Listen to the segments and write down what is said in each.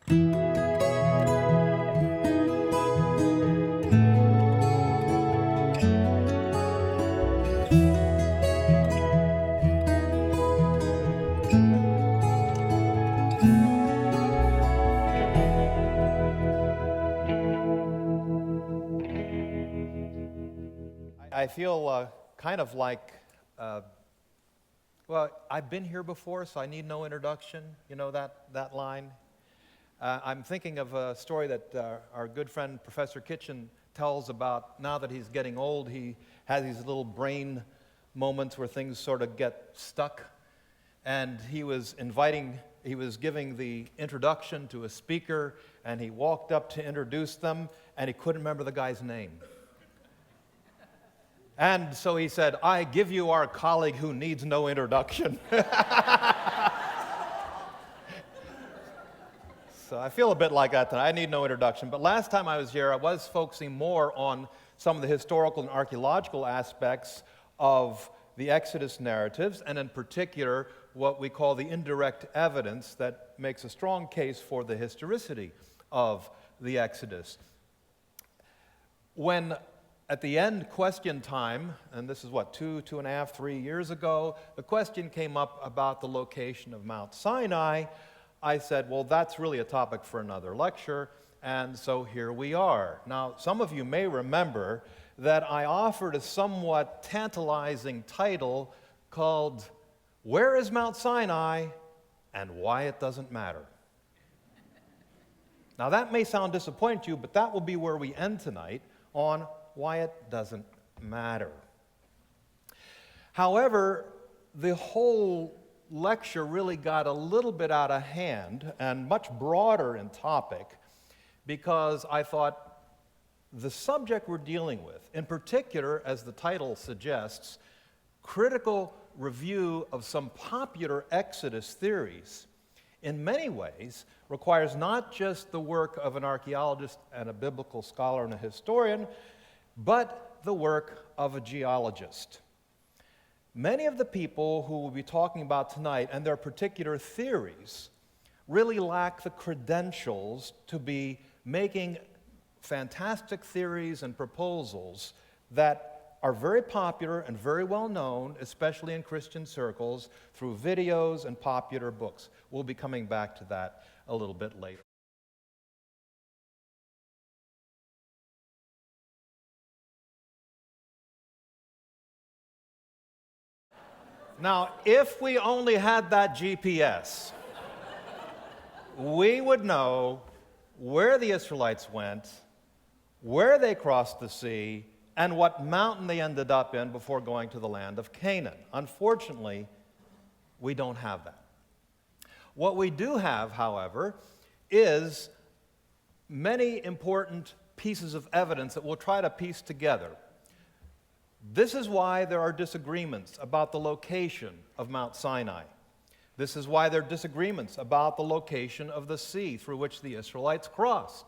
I feel kind of like, well, I've been here before, so I need no introduction. You know that line? I'm thinking of a story that our good friend Professor Kitchen tells about. Now that he's getting old, he has these little brain moments where things sort of get stuck. And he was giving the introduction to a speaker, and he walked up to introduce them, and he couldn't remember the guy's name. And so he said, "I give you our colleague who needs no introduction." So I feel a bit like that tonight. I need no introduction. But last time I was here, I was focusing more on some of the historical and archaeological aspects of the Exodus narratives, and in particular, what we call the indirect evidence that makes a strong case for the historicity of the Exodus. When at the end question time, and this is what, 2.5, 3 years ago, the question came up about the location of Mount Sinai. I said, well, that's really a topic for another lecture, and so here we are. Now, some of you may remember that I offered a somewhat tantalizing title called, "Where is Mount Sinai and Why It Doesn't Matter?" Now, that may sound disappointing to you, but that will be where we end tonight, on why it doesn't matter. However, the whole lecture really got a little bit out of hand and much broader in topic, because I thought the subject we're dealing with, in particular, as the title suggests, critical review of some popular Exodus theories, in many ways requires not just the work of an archaeologist and a biblical scholar and a historian, but the work of a geologist. Many of the people who we'll be talking about tonight and their particular theories really lack the credentials to be making fantastic theories and proposals that are very popular and very well known, especially in Christian circles, through videos and popular books. We'll be coming back to that a little bit later. Now, if we only had that GPS, we would know where the Israelites went, where they crossed the sea, and what mountain they ended up in before going to the land of Canaan. Unfortunately, we don't have that. What we do have, however, is many important pieces of evidence that we'll try to piece together. This is why there are disagreements about the location of Mount Sinai. This is why there are disagreements about the location of the sea through which the Israelites crossed.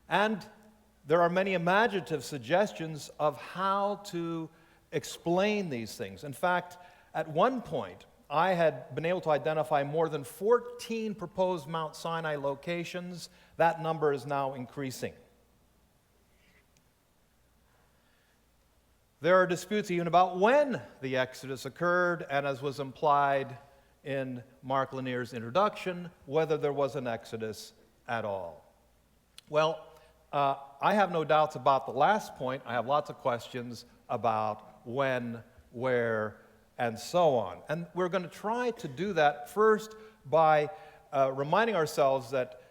And there are many imaginative suggestions of how to explain these things. In fact, at one point, I had been able to identify more than 14 proposed Mount Sinai locations. That number is now increasing. There are disputes even about when the Exodus occurred, and as was implied in Mark Lanier's introduction, whether there was an Exodus at all. Well, I have no doubts about the last point. I have lots of questions about when, where, and so on. And we're going to try to do that first by reminding ourselves that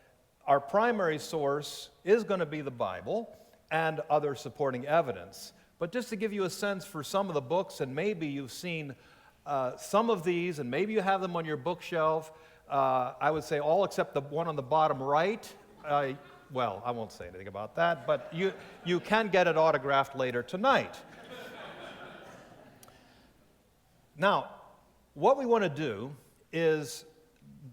our primary source is going to be the Bible and other supporting evidence. But just to give you a sense for some of the books, and maybe you've seen some of these, and maybe you have them on your bookshelf, I would say all except the one on the bottom right. Well, I won't say anything about that, but you can get it autographed later tonight. Now, what we want to do is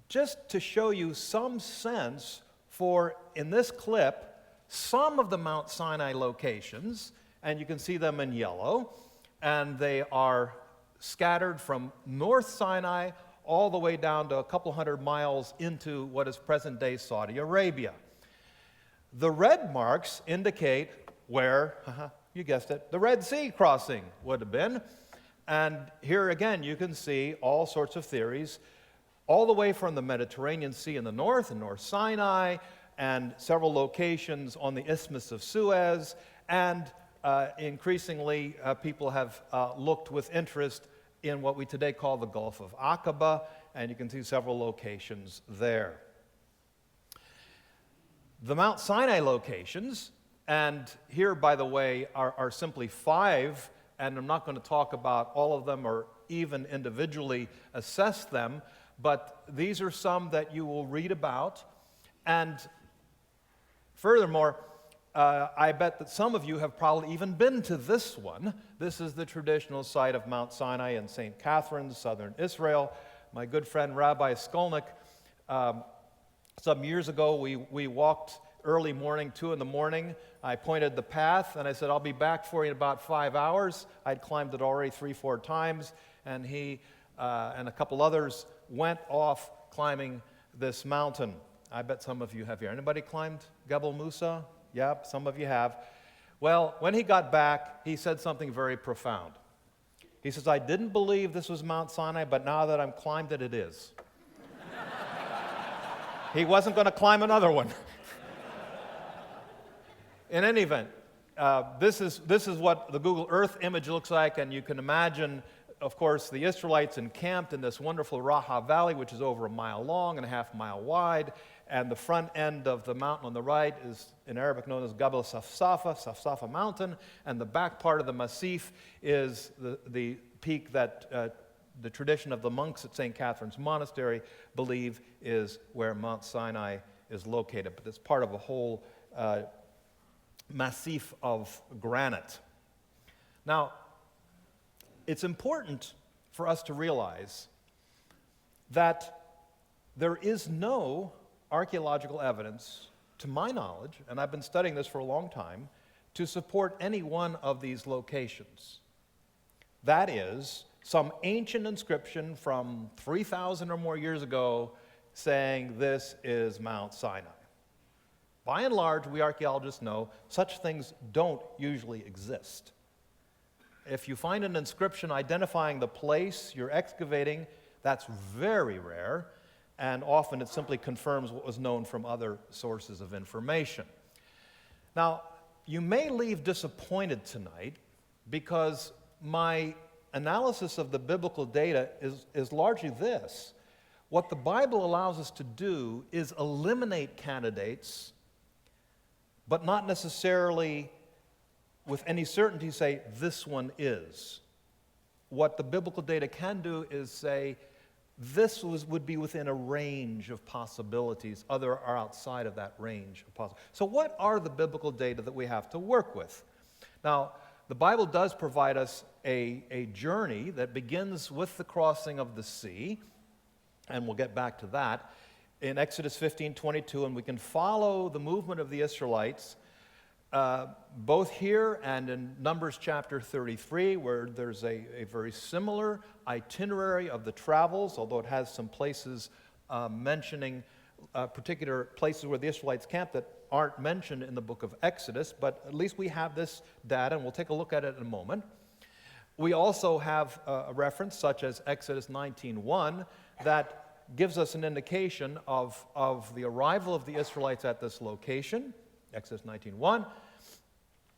just to show you some sense for, in this clip, some of the Mount Sinai locations, and you can see them in yellow, and they are scattered from North Sinai all the way down to a couple hundred miles into what is present-day Saudi Arabia. The red marks indicate where, you guessed it, the Red Sea crossing would have been. And here again, you can see all sorts of theories, all the way from the Mediterranean Sea in the north, and North Sinai, and several locations on the Isthmus of Suez, and increasingly people have looked with interest in what we today call the Gulf of Aqaba, and you can see several locations there. The Mount Sinai locations, and here, by the way, are simply 5, and I'm not going to talk about all of them or even individually assess them, but these are some that you will read about. And furthermore, I bet that some of you have probably even been to this one. This is the traditional site of Mount Sinai in St. Catherine's, southern Israel. My good friend Rabbi Skolnick, some years ago, we walked early morning, 2 in the morning. I pointed the path, and I said, I'll be back for you in about 5 hours. I'd climbed it already 3-4 times, and he and a couple others went off climbing this mountain. I bet some of you have here. Anybody climbed Gebel Musa? Yep, some of you have. Well, when he got back, he said something very profound. He says, I didn't believe this was Mount Sinai, but now that I've climbed it, it is. He wasn't going to climb another one. In any event, this is what the Google Earth image looks like, and you can imagine, of course, the Israelites encamped in this wonderful Raha Valley, which is over 1 mile long and a half mile wide, and the front end of the mountain on the right is in Arabic known as Gebel Safsafa Mountain, and the back part of the Massif is the peak that the tradition of the monks at St. Catherine's Monastery believe is where Mount Sinai is located, but it's part of a whole massif of granite. Now, it's important for us to realize that there is no archaeological evidence, to my knowledge, and I've been studying this for a long time, to support any one of these locations. That is, some ancient inscription from 3,000 or more years ago saying this is Mount Sinai. By and large, we archaeologists know such things don't usually exist. If you find an inscription identifying the place you're excavating, that's very rare, and often it simply confirms what was known from other sources of information. Now, you may leave disappointed tonight because my analysis of the biblical data is largely this. What the Bible allows us to do is eliminate candidates, but not necessarily with any certainty say, this one is. What the biblical data can do is say, this would be within a range of possibilities. Other are outside of that range of possibilities. So what are the biblical data that we have to work with? Now, the Bible does provide us a journey that begins with the crossing of the sea, and we'll get back to that, in Exodus 15:22, and we can follow the movement of the Israelites both here and in Numbers chapter 33, where there's a very similar itinerary of the travels, although it has some places mentioning particular places where the Israelites camped that aren't mentioned in the book of Exodus, but at least we have this data, and we'll take a look at it in a moment. We also have a reference, such as Exodus 19:1, that gives us an indication of the arrival of the Israelites at this location, Exodus 19:1.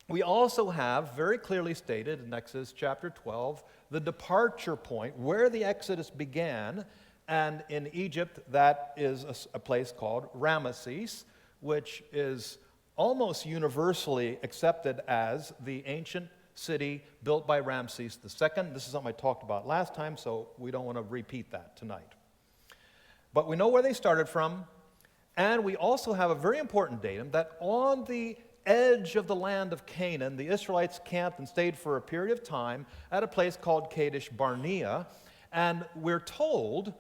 We also have very clearly stated in Exodus chapter 12 the departure point, where the Exodus began, and in Egypt that is a place called Ramesses, which is almost universally accepted as the ancient city built by Ramses II. This is something I talked about last time, so we don't want to repeat that tonight. But we know where they started from, and we also have a very important datum that on the edge of the land of Canaan, the Israelites camped and stayed for a period of time at a place called Kadesh Barnea, and we're told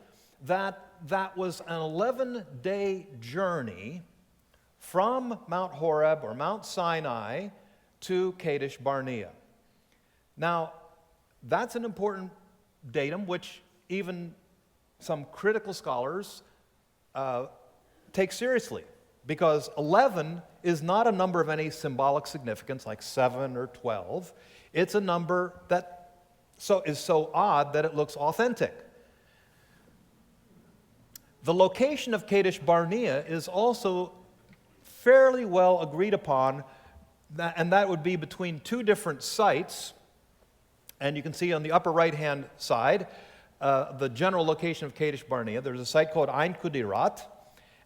that that was an 11-day journey from Mount Horeb or Mount Sinai to Kadesh Barnea. Now, that's an important datum which even some critical scholars take seriously, because 11 is not a number of any symbolic significance like 7 or 12. It's a number that is so odd that it looks authentic. The location of Kadesh Barnea is also fairly well agreed upon, and that would be between two different sites. And you can see on the upper right-hand side the general location of Kadesh Barnea. There's a site called Ein Kudirat,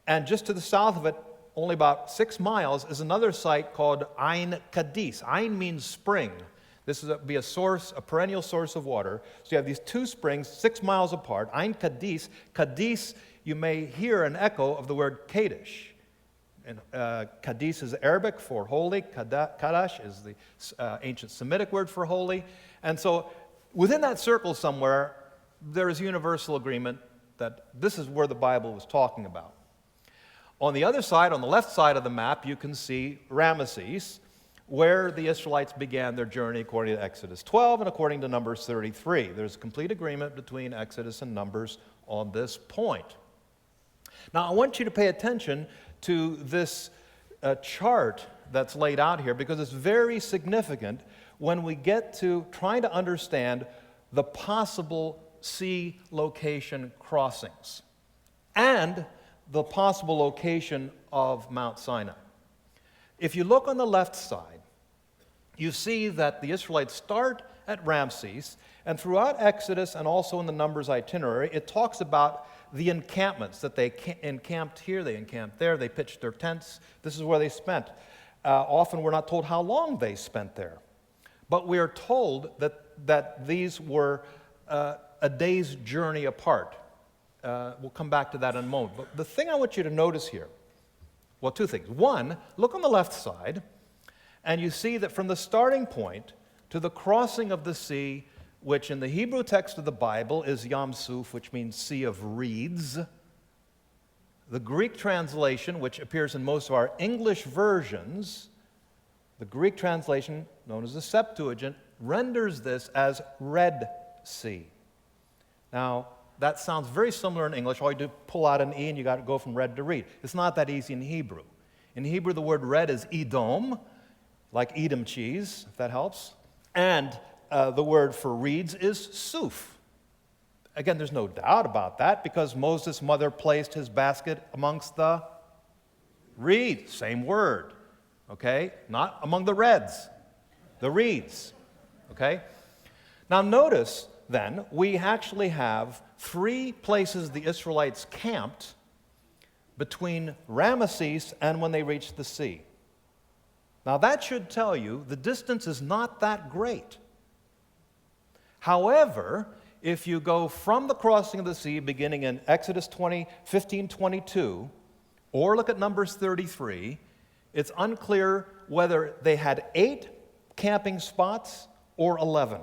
and just to the south of it, only about 6 miles, is another site called Ein Kadis. Ein means spring. This would be a source, a perennial source of water. So you have these two springs 6 miles apart. Ein Kadis. Kadis, you may hear an echo of the word Kadesh. And Kadis is Arabic for holy. Kadash is the ancient Semitic word for holy. And so within that circle somewhere, there is universal agreement that this is where the Bible was talking about. On the other side, on the left side of the map, you can see Ramesses, where the Israelites began their journey according to Exodus 12 and according to Numbers 33. There's complete agreement between Exodus and Numbers on this point. Now, I want you to pay attention to this chart that's laid out here, because it's very significant when we get to trying to understand the possible sea location crossings and the possible location of Mount Sinai. If you look on the left side, you see that the Israelites start at Ramses, and throughout Exodus and also in the Numbers itinerary, it talks about the encampments, that they encamped here, they encamped there, they pitched their tents. This is where they spent. Often we're not told how long they spent there, but we are told that these were a day's journey apart. We'll come back to that in a moment. But the thing I want you to notice here, well, two things. One, look on the left side, and you see that from the starting point to the crossing of the sea, which in the Hebrew text of the Bible is Yam Suf, which means Sea of Reeds. The Greek translation, which appears in most of our English versions, the Greek translation, known as the Septuagint, renders this as Red Sea. Now, that sounds very similar in English. All you do is pull out an E and you got to go from red to reed. It's not that easy in Hebrew. In Hebrew, the word red is Edom, like Edam cheese, if that helps. And the word for reeds is Suf. Again, there's no doubt about that, because Moses' mother placed his basket amongst the reeds. Same word, okay? Not among the reds, the reeds, okay? Now notice, then, we actually have 3 places the Israelites camped between Ramesses and when they reached the sea. Now that should tell you the distance is not that great. However, if you go from the crossing of the sea, beginning in Exodus 15:22, or look at Numbers 33, it's unclear whether they had 8 camping spots or 11.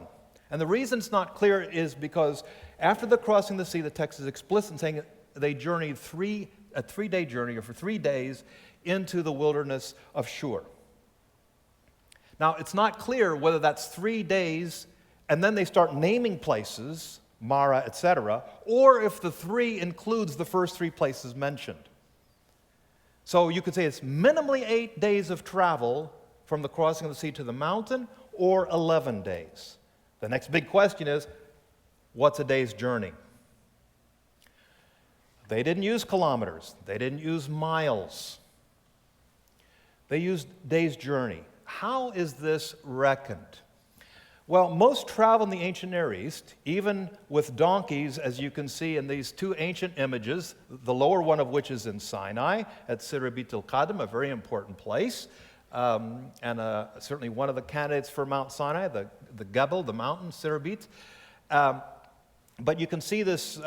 And the reason it's not clear is because after the crossing of the sea, the text is explicit in saying they journeyed a 3-day journey, or for 3 days, into the wilderness of Shur. Now, it's not clear whether that's 3 days and then they start naming places, Mara, etc., or if the 3 includes the first 3 places mentioned. So you could say it's minimally 8 days of travel from the crossing of the sea to the mountain, or 11 days. The next big question is, what's a day's journey? They didn't use kilometers. They didn't use miles. They used day's journey. How is this reckoned? Well, most travel in the ancient Near East, even with donkeys, as you can see in these 2 ancient images, the lower one of which is in Sinai, at Sirabit el-Qadim, a very important place, and certainly one of the candidates for Mount Sinai, the Gebel, the mountain, Sirabit. But you can see this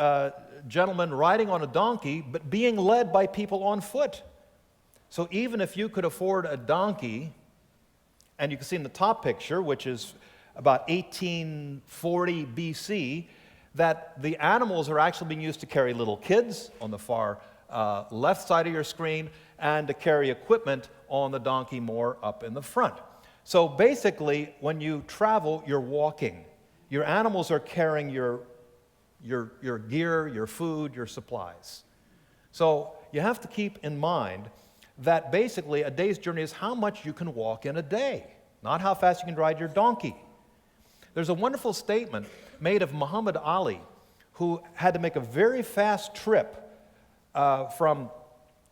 gentleman riding on a donkey, but being led by people on foot. So even if you could afford a donkey, and you can see in the top picture, which is about 1840 BC, that the animals are actually being used to carry little kids on the far left side of your screen, and to carry equipment on the donkey more up in the front. So basically, when you travel, you're walking. Your animals are carrying your your gear, your food, your supplies. So you have to keep in mind that basically a day's journey is how much you can walk in a day, not how fast you can ride your donkey. There's a wonderful statement made of Muhammad Ali, who had to make a very fast trip from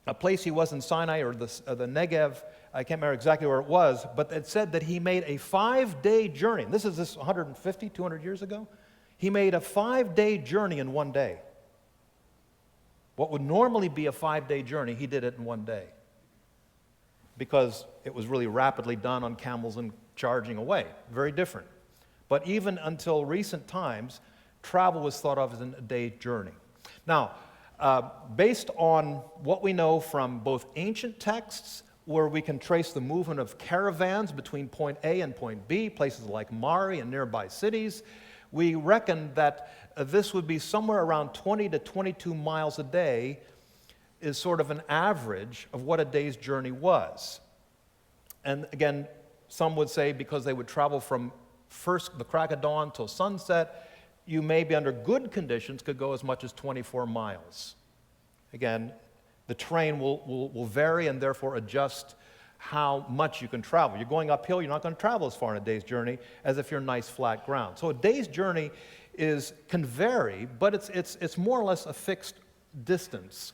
a place he was in Sinai or the Negev. I can't remember exactly where it was, but it said that he made a 5-day journey. This is 150, 200 years ago. He made a 5-day journey in one day. What would normally be a 5-day journey, he did it in one day, because it was really rapidly done on camels and charging away. Very different. But even until recent times, travel was thought of as a day's journey. Now, based on what we know from both ancient texts, where we can trace the movement of caravans between point A and point B, places like Mari and nearby cities, we reckon that this would be somewhere around 20 to 22 miles a day is sort of an average of what a day's journey was. And again, some would say because they would travel from first the crack of dawn till sunset, you maybe under good conditions could go as much as 24 miles. Again, the terrain will vary and therefore adjust how much you can travel. You're going uphill, you're not going to travel as far in a day's journey as if you're nice flat ground. So a day's journey can vary, but it's more or less a fixed distance.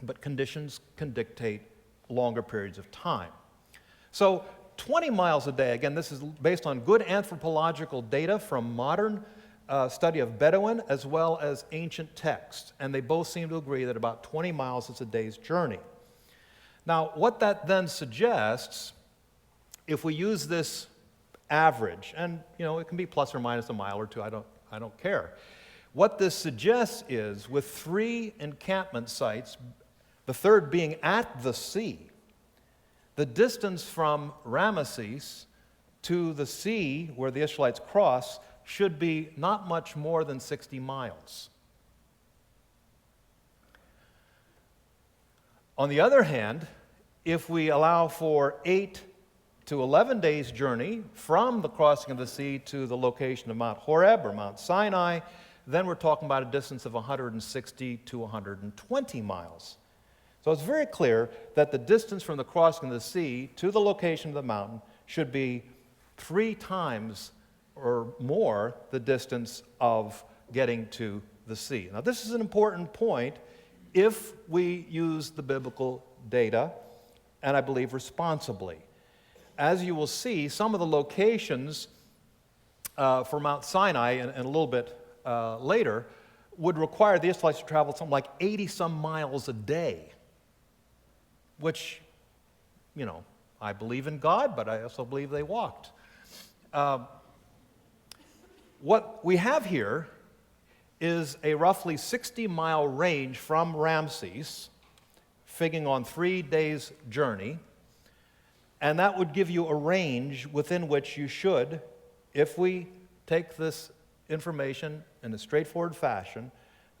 But conditions can dictate longer periods of time. So 20 miles a day, again, this is based on good anthropological data from modern study of Bedouin as well as ancient texts, and they both seem to agree that about 20 miles is a day's journey. Now, what that then suggests, if we use this average, and it can be plus or minus a mile or two, I don't care. What this suggests is, with 3 encampment sites, the third being at the sea, the distance from Ramesses to the sea where the Israelites cross should be not much more than 60 miles. On the other hand, if we allow for 8 to 11 days' journey from the crossing of the sea to the location of Mount Horeb or Mount Sinai, then we're talking about a distance of 160 to 120 miles. So it's very clear that the distance from the crossing of the sea to the location of the mountain should be 3 times or more the distance of getting to the sea. Now, this is an important point if we use the biblical data, and I believe responsibly. As you will see, some of the locations for Mount Sinai, and a little bit later, would require the Israelites to travel something like 80-some miles a day, which, I believe in God, but I also believe they walked. What we have here is a roughly 60-mile range from Ramesses, figuring on 3 days' journey, and that would give you a range within which you should, if we take this information in a straightforward fashion,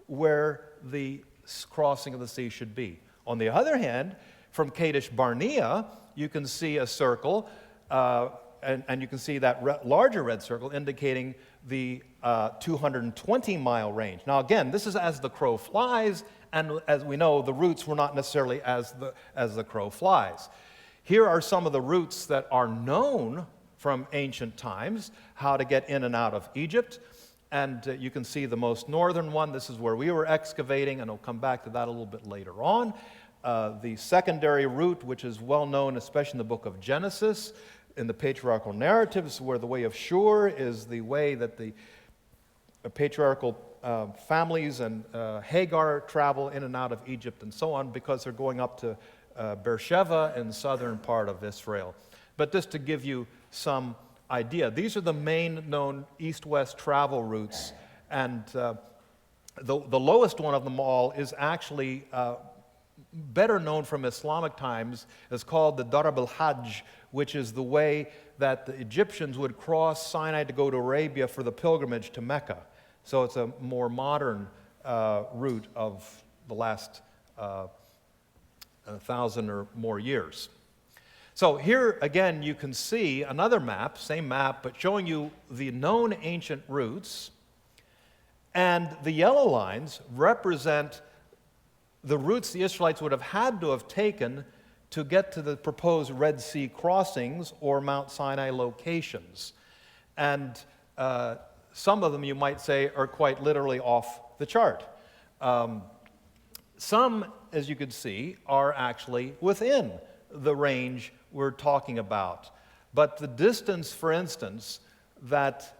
where the crossing of the sea should be. On the other hand, from Kadesh Barnea, you can see a circle, and you can see that larger red circle indicating the 220-mile range. Now again, this is as the crow flies, and as we know, the routes were not necessarily as the crow flies. Here are some of the routes that are known from ancient times, how to get in and out of Egypt. And you can see the most northern one. This is where we were excavating, and I'll come back to that a little bit later on. The secondary route, which is well known, especially in the book of Genesis, in the patriarchal narratives, where the way of Shur is the way that the patriarchal families and Hagar travel in and out of Egypt and so on, because they're going up to Beersheba in the southern part of Israel. But just to give you some idea, these are the main known east-west travel routes, and the lowest one of them all is actually better known from Islamic times. It's called the Darb al-Hajj, which is the way that the Egyptians would cross Sinai to go to Arabia for the pilgrimage to Mecca. So it's a more modern route of the last 1,000 or more years. So here again you can see another map, same map, but showing you the known ancient routes. And the yellow lines represent the routes the Israelites would have had to have taken to get to the proposed Red Sea crossings or Mount Sinai locations. And some of them, you might say, are quite literally off the chart. Some, as you could see, are actually within the range we're talking about. But the distance, for instance, that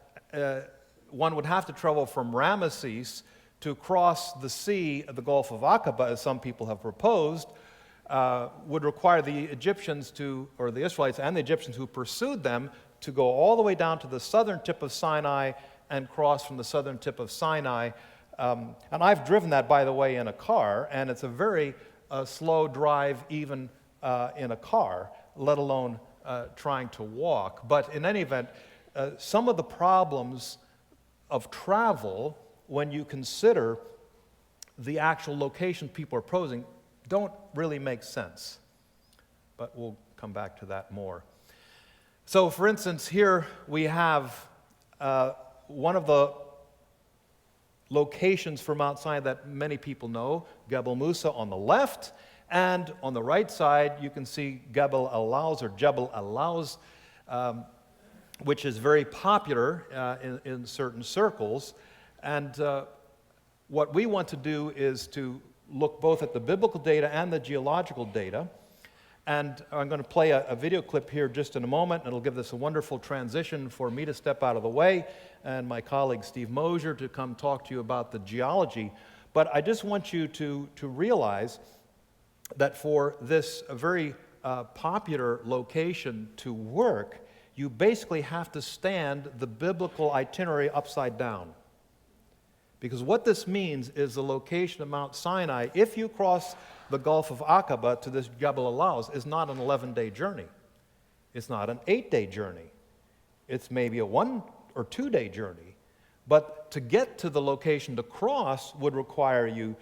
one would have to travel from Ramesses to cross the sea of the Gulf of Aqaba, as some people have proposed, would require the Egyptians to, or the Israelites and the Egyptians who pursued them, to go all the way down to the southern tip of Sinai and cross from the southern tip of Sinai. And I've driven that, by the way, in a car, and it's a very slow drive even in a car, let alone trying to walk. But in any event, some of the problems of travel, when you consider the actual location people are posing, don't really make sense. But we'll come back to that more. So, for instance, here we have one of the locations for Mount Sinai that many people know, Gebel Musa on the left, and on the right side you can see Gebel Alauz, or Jebel Alauz, which is very popular in certain circles. And what we want to do is to look both at the biblical data and the geological data. And I'm going to play a video clip here just in a moment, and it'll give this a wonderful transition for me to step out of the way and my colleague Steve Moshier to come talk to you about the geology. But I just want you to realize that for this very popular location to work, you basically have to stand the biblical itinerary upside down. Because what this means is the location of Mount Sinai, if you cross the Gulf of Aqaba to this Jebel Alauz, is not an 11-day journey. It's not an 8-day journey. It's maybe a 1 or 2-day journey. But to get to the location to cross would require you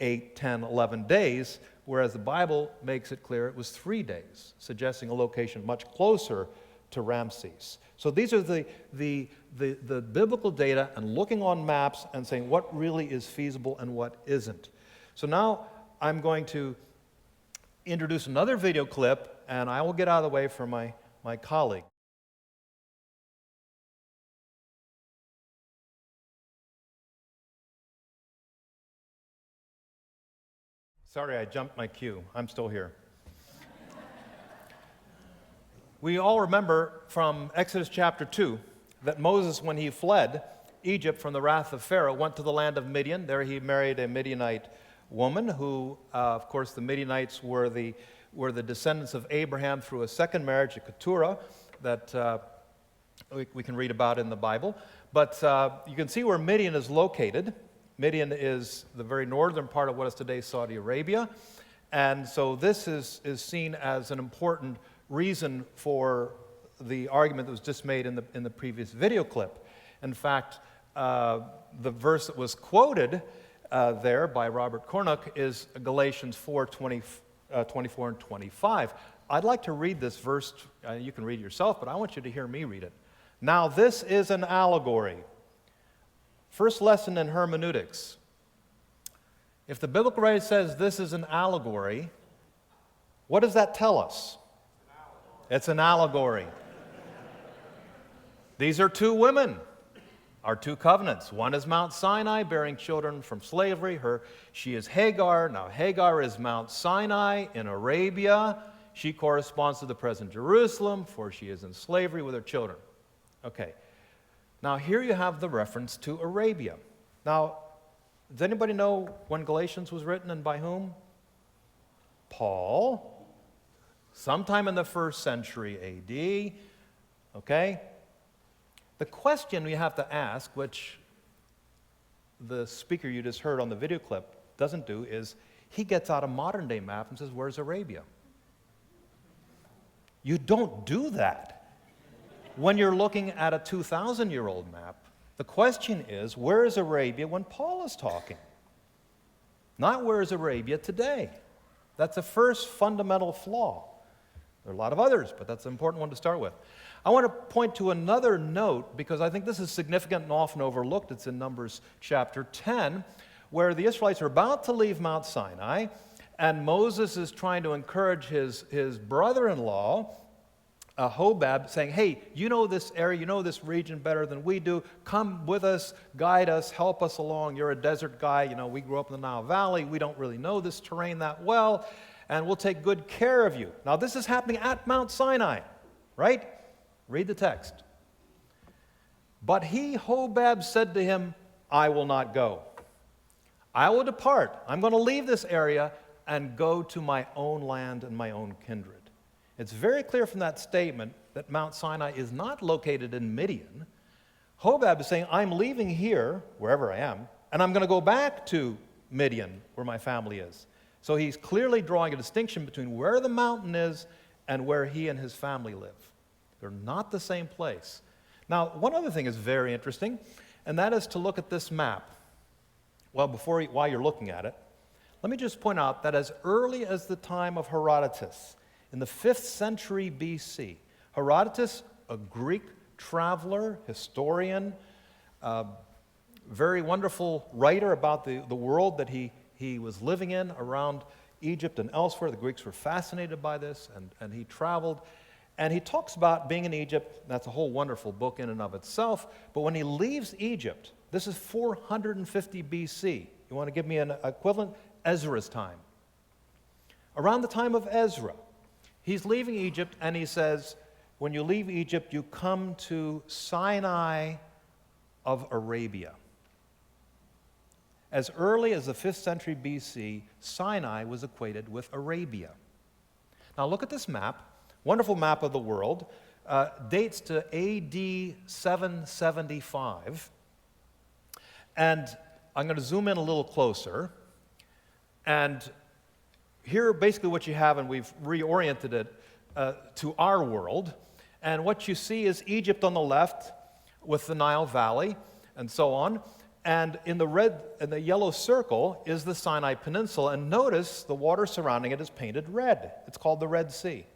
8, 10, 11 days, whereas the Bible makes it clear it was 3 days, suggesting a location much closer to Ramesses. So these are the biblical data, and looking on maps and saying what really is feasible and what isn't. So now I'm going to introduce another video clip, and I will get out of the way for my colleague. Sorry, I jumped my cue. I'm still here. We all remember from Exodus chapter 2 that Moses, when he fled Egypt from the wrath of Pharaoh, went to the land of Midian. There he married a Midianite woman who, of course, the Midianites were the descendants of Abraham through a second marriage, a Keturah, that we can read about in the Bible. But you can see where Midian is located. Midian is the very northern part of what is today Saudi Arabia. And so this is seen as an important reason for the argument that was just made in the previous video clip. In fact, the verse that was quoted there by Robert Cornuck is Galatians 4:24 and 25. I'd like to read this verse. You can read it yourself, but I want you to hear me read it. Now this is an allegory. First lesson in hermeneutics. If the biblical writer says this is an allegory, what does that tell us? It's an allegory. These are two women, our two covenants. One is Mount Sinai, bearing children from slavery. She is Hagar. Now Hagar is Mount Sinai in Arabia. She corresponds to the present Jerusalem, for she is in slavery with her children. Okay. Now here you have the reference to Arabia. Now, does anybody know when Galatians was written and by whom? Paul. Sometime in the 1st century A.D., okay? The question we have to ask, which the speaker you just heard on the video clip doesn't do, is he gets out a modern-day map and says, where's Arabia? You don't do that. When you're looking at a 2,000-year-old map, the question is, where is Arabia when Paul is talking? Not where is Arabia today. That's the first fundamental flaw. There are a lot of others, but that's an important one to start with. I want to point to another note because I think this is significant and often overlooked. It's in Numbers chapter 10, where the Israelites are about to leave Mount Sinai, and Moses is trying to encourage his brother-in-law, Hobab, saying, hey, you know this area, you know this region better than we do. Come with us, guide us, help us along. You're a desert guy. You know, we grew up in the Nile Valley. We don't really know this terrain that well, and we'll take good care of you. Now, this is happening at Mount Sinai, right? Read the text. But he, Hobab, said to him, I will not go. I will depart. I'm going to leave this area and go to my own land and my own kindred. It's very clear from that statement that Mount Sinai is not located in Midian. Hobab is saying, I'm leaving here, wherever I am, and I'm going to go back to Midian, where my family is. So he's clearly drawing a distinction between where the mountain is and where he and his family live. They're not the same place. Now, one other thing is very interesting, and that is to look at this map. Well, while you're looking at it, let me just point out that as early as the time of Herodotus, in the 5th century BC, Herodotus, a Greek traveler, historian, very wonderful writer about the world that he was living in around Egypt and elsewhere. The Greeks were fascinated by this, and he traveled. And he talks about being in Egypt. That's a whole wonderful book in and of itself. But when he leaves Egypt, this is 450 BC. You want to give me an equivalent? Ezra's time. Around the time of Ezra, he's leaving Egypt, and he says, when you leave Egypt, you come to Sinai of Arabia. As early as the 5th century BC, Sinai was equated with Arabia. Now look at this map, wonderful map of the world, dates to AD 775. And I'm going to zoom in a little closer. And here, basically what you have, and we've reoriented it to our world. And what you see is Egypt on the left with the Nile Valley and so on. And in the yellow circle is the Sinai Peninsula. And notice the water surrounding it is painted red. It's called the Red Sea.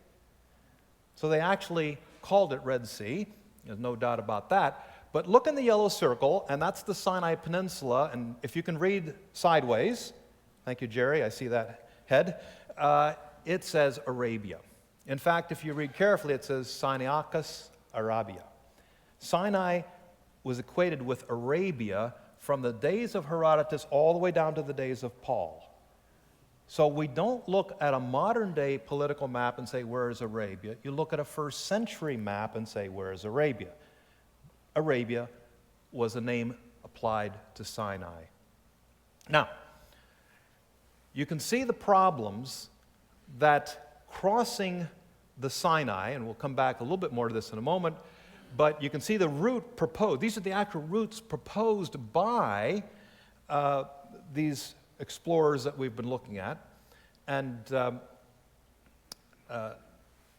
So they actually called it Red Sea. There's no doubt about that. But look in the yellow circle, and that's the Sinai Peninsula. And if you can read sideways, thank you, Jerry, I see that head, it says Arabia. In fact, if you read carefully, it says Sinaiacus Arabia. Sinai was equated with Arabia from the days of Herodotus all the way down to the days of Paul. So we don't look at a modern-day political map and say, where is Arabia? You look at a first-century map and say, where is Arabia? Arabia was a name applied to Sinai. Now, you can see the problems that crossing the Sinai, and we'll come back a little bit more to this in a moment, but you can see the route proposed. These are the actual routes proposed by these explorers that we've been looking at. And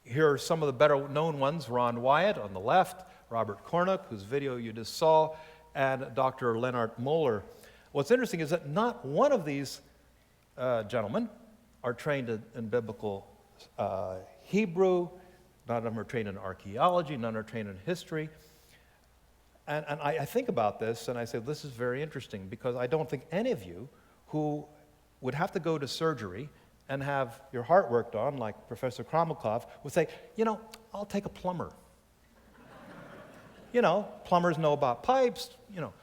here are some of the better known ones. Ron Wyatt on the left, Robert Cornuck, whose video you just saw, and Dr. Lennart Moller. What's interesting is that not one of these gentlemen are trained in biblical Hebrew. None of them are trained in archaeology. None are trained in history. And I think about this, and I say, this is very interesting, because I don't think any of you who would have to go to surgery and have your heart worked on, like Professor Kromikov, would say, you know, I'll take a plumber. You know, plumbers know about pipes, you know.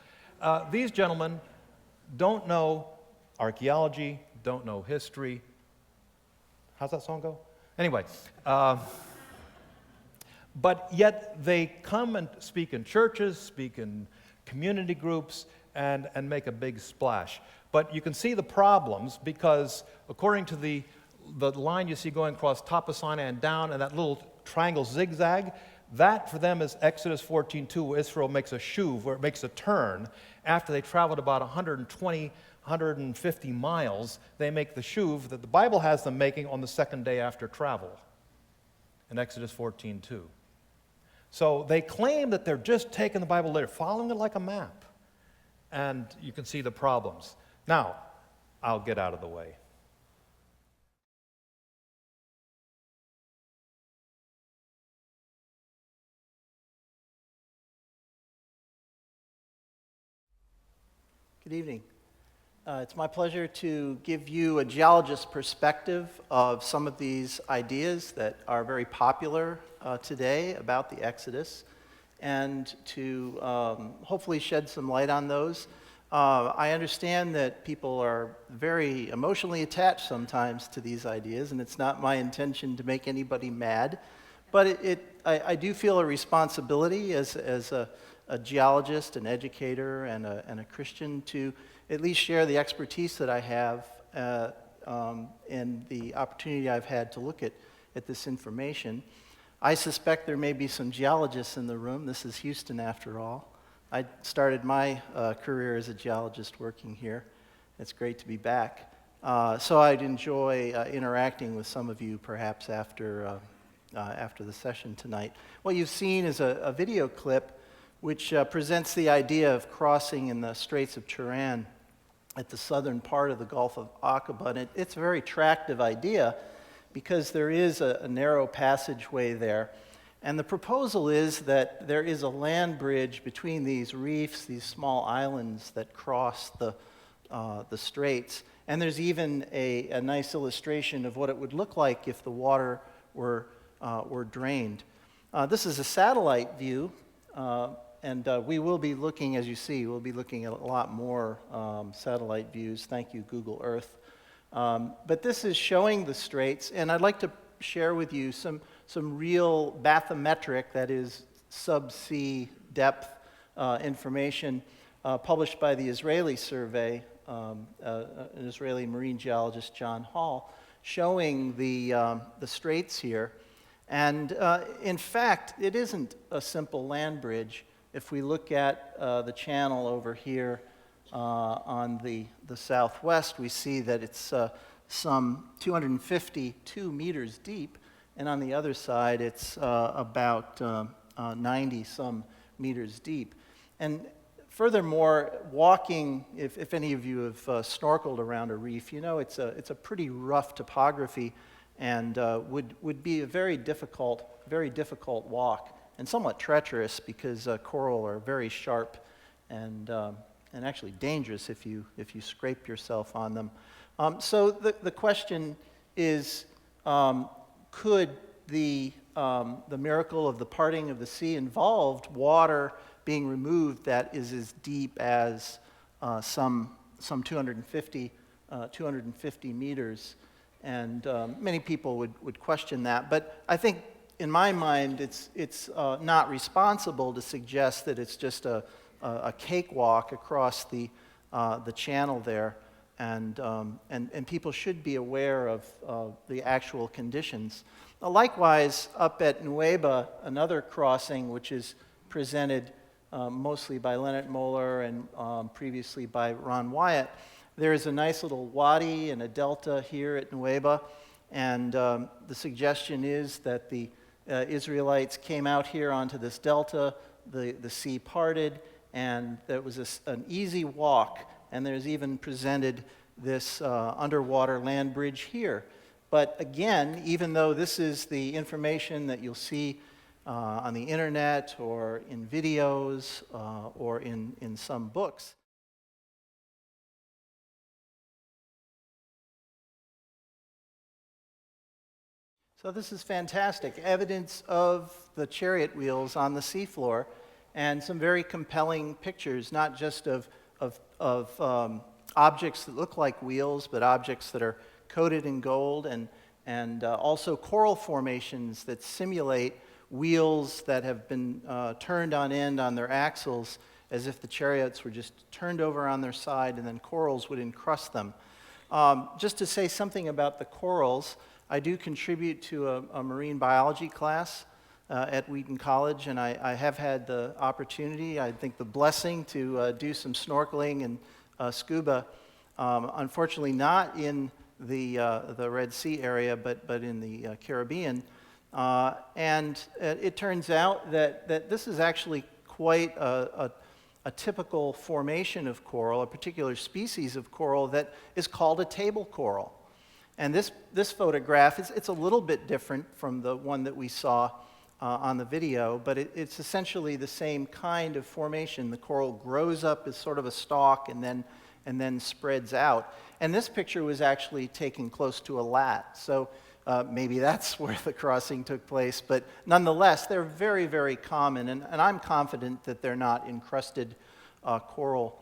These gentlemen don't know archaeology, don't know history. How's that song go? Anyway, but yet they come and speak in churches, speak in community groups, and make a big splash. But you can see the problems, because according to the line you see going across top of Sinai and down, and that little triangle zigzag, that for them is Exodus 14:2, where Israel makes a shuv, where it makes a turn. After they traveled about 120, 150 miles, they make the shuv that the Bible has them making on the second day after travel in Exodus 14:2. So they claim that they're just taking the Bible literally, following it like a map. And you can see the problems. Now, I'll get out of the way. Good evening. It's my pleasure to give you a geologist's perspective of some of these ideas that are very popular today about the Exodus, and to hopefully shed some light on those. I understand that people are very emotionally attached sometimes to these ideas, and it's not my intention to make anybody mad, but I do feel a responsibility as a geologist, an educator, and a Christian to at least share the expertise that I have and the opportunity I've had to look at this information. I suspect there may be some geologists in the room. This is Houston, after all. I started my career as a geologist working here. It's great to be back. So I'd enjoy interacting with some of you perhaps after the session tonight. What you've seen is a video clip which presents the idea of crossing in the Straits of Tiran at the southern part of the Gulf of Aqaba. And it's a very attractive idea because there is a narrow passageway there. And the proposal is that there is a land bridge between these reefs, these small islands that cross the straits. And there's even a nice illustration of what it would look like if the water were drained. This is a satellite view. And we will be looking, as you see, we'll be looking at a lot more satellite views. Thank you, Google Earth. But this is showing the straits, and I'd like to share with you some real bathymetric, that is subsea depth information published by the Israeli survey, an Israeli marine geologist, John Hall, showing the straits here. And in fact, it isn't a simple land bridge. If we look at the channel over here on the southwest, we see that it's some 252 meters deep, and on the other side, it's about 90-some meters deep. And furthermore, walking, if any of you have snorkeled around a reef, you know it's a pretty rough topography, and would be a very difficult walk. And somewhat treacherous because coral are very sharp and actually dangerous if you scrape yourself on them. So the question is, could the miracle of the parting of the sea involved water being removed that is as deep as some 250 meters? And many people would question that, but I think, in my mind, it's not responsible to suggest that it's just a cakewalk across the channel there, and people should be aware of the actual conditions. Likewise, up at Nueva, another crossing which is presented mostly by Leonard Moeller and previously by Ron Wyatt, there is a nice little wadi and a delta here at Nueva, and the suggestion is that the Israelites came out here onto this delta, the sea parted, and there was an easy walk, and there's even presented this underwater land bridge here. But again, even though this is the information that you'll see on the internet or in videos or in some books, so this is fantastic. Evidence of the chariot wheels on the seafloor, and some very compelling pictures, not just of objects that look like wheels, but objects that are coated in gold, and also coral formations that simulate wheels that have been turned on end on their axles, as if the chariots were just turned over on their side, and then corals would encrust them. Just to say something about the corals, I do contribute to a marine biology class at Wheaton College, and I have had the opportunity, I think the blessing, to do some snorkeling and scuba. Unfortunately, not in the Red Sea area, but in the Caribbean. And it turns out that this is actually quite a typical formation of coral, a particular species of coral that is called a table coral. And this photograph, it's a little bit different from the one that we saw on the video, but it's essentially the same kind of formation. The coral grows up as sort of a stalk and then spreads out. And this picture was actually taken close to a lat, so maybe that's where the crossing took place. But nonetheless, they're very, very common, and I'm confident that they're not encrusted coral.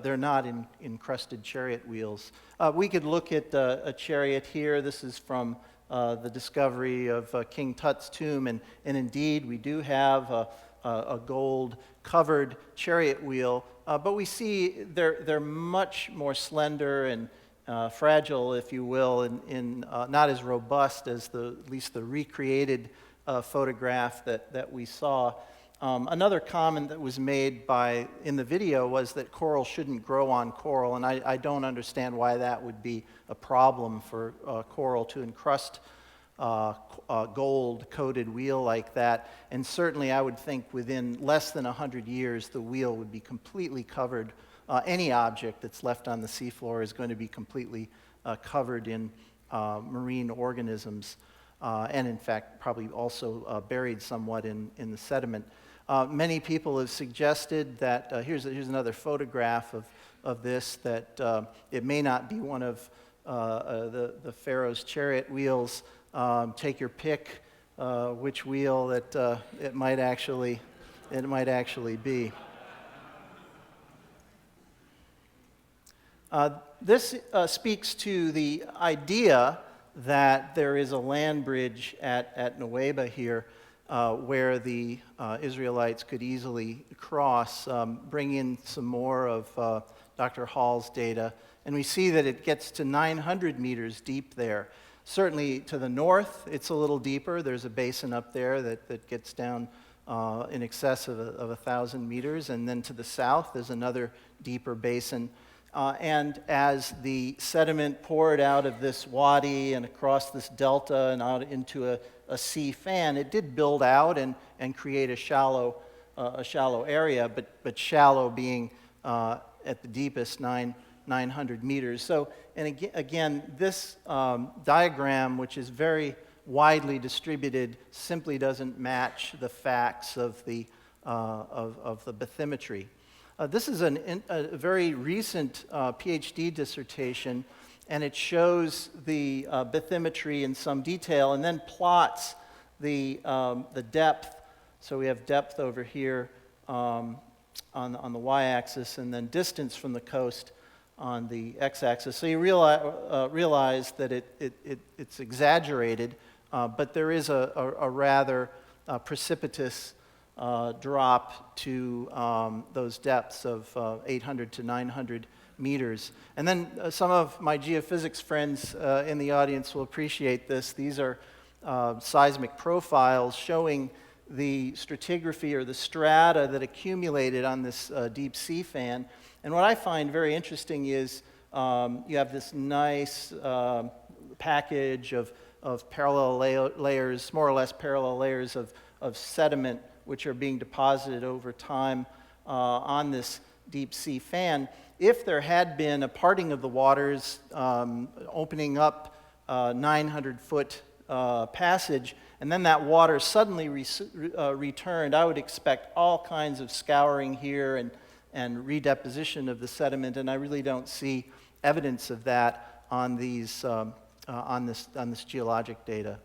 They're not encrusted chariot wheels. We could look at a chariot here. This is from the discovery of King Tut's tomb, and indeed we do have a gold-covered chariot wheel, but we see they're much more slender and fragile, if you will, and not as robust as at least the recreated photograph that we saw. Another comment that was made in the video was that coral shouldn't grow on coral, and I don't understand why that would be a problem for coral to encrust a gold-coated wheel like that. And certainly I would think within less than 100 years the wheel would be completely covered. Any object that's left on the seafloor is going to be completely covered in marine organisms, and in fact probably also buried somewhat in the sediment. Many people have suggested that, here's another photograph of this, that it may not be one of the Pharaoh's chariot wheels. Take your pick which wheel that it might actually be. This speaks to the idea that there is a land bridge at Nuweiba here, where the Israelites could easily cross. Bring in some more of Dr. Hall's data, and we see that it gets to 900 meters deep there. Certainly to the north, it's a little deeper. There's a basin up there that gets down in excess of 1,000 meters, and then to the south, there's another deeper basin. And as the sediment poured out of this wadi and across this delta and out into a sea fan, it did build out and create a shallow area, but shallow being at the deepest 900 meters. So, and again, this diagram, which is very widely distributed, simply doesn't match the facts of the bathymetry. This is a very recent PhD dissertation, and it shows the bathymetry in some detail and then plots the depth. So we have depth over here on the y-axis, and then distance from the coast on the x-axis. So you realize that it's exaggerated, but there is a rather precipitous drop to those depths of 800 to 900 meters. And then some of my geophysics friends in the audience will appreciate this. These are seismic profiles showing the stratigraphy or the strata that accumulated on this deep sea fan. And what I find very interesting is you have this nice package of parallel layers, more or less parallel layers of sediment which are being deposited over time on this deep sea fan. If there had been a parting of the waters opening up 900-foot passage, and then that water suddenly returned, I would expect all kinds of scouring here and redeposition of the sediment, and I really don't see evidence of that on these on this geologic data.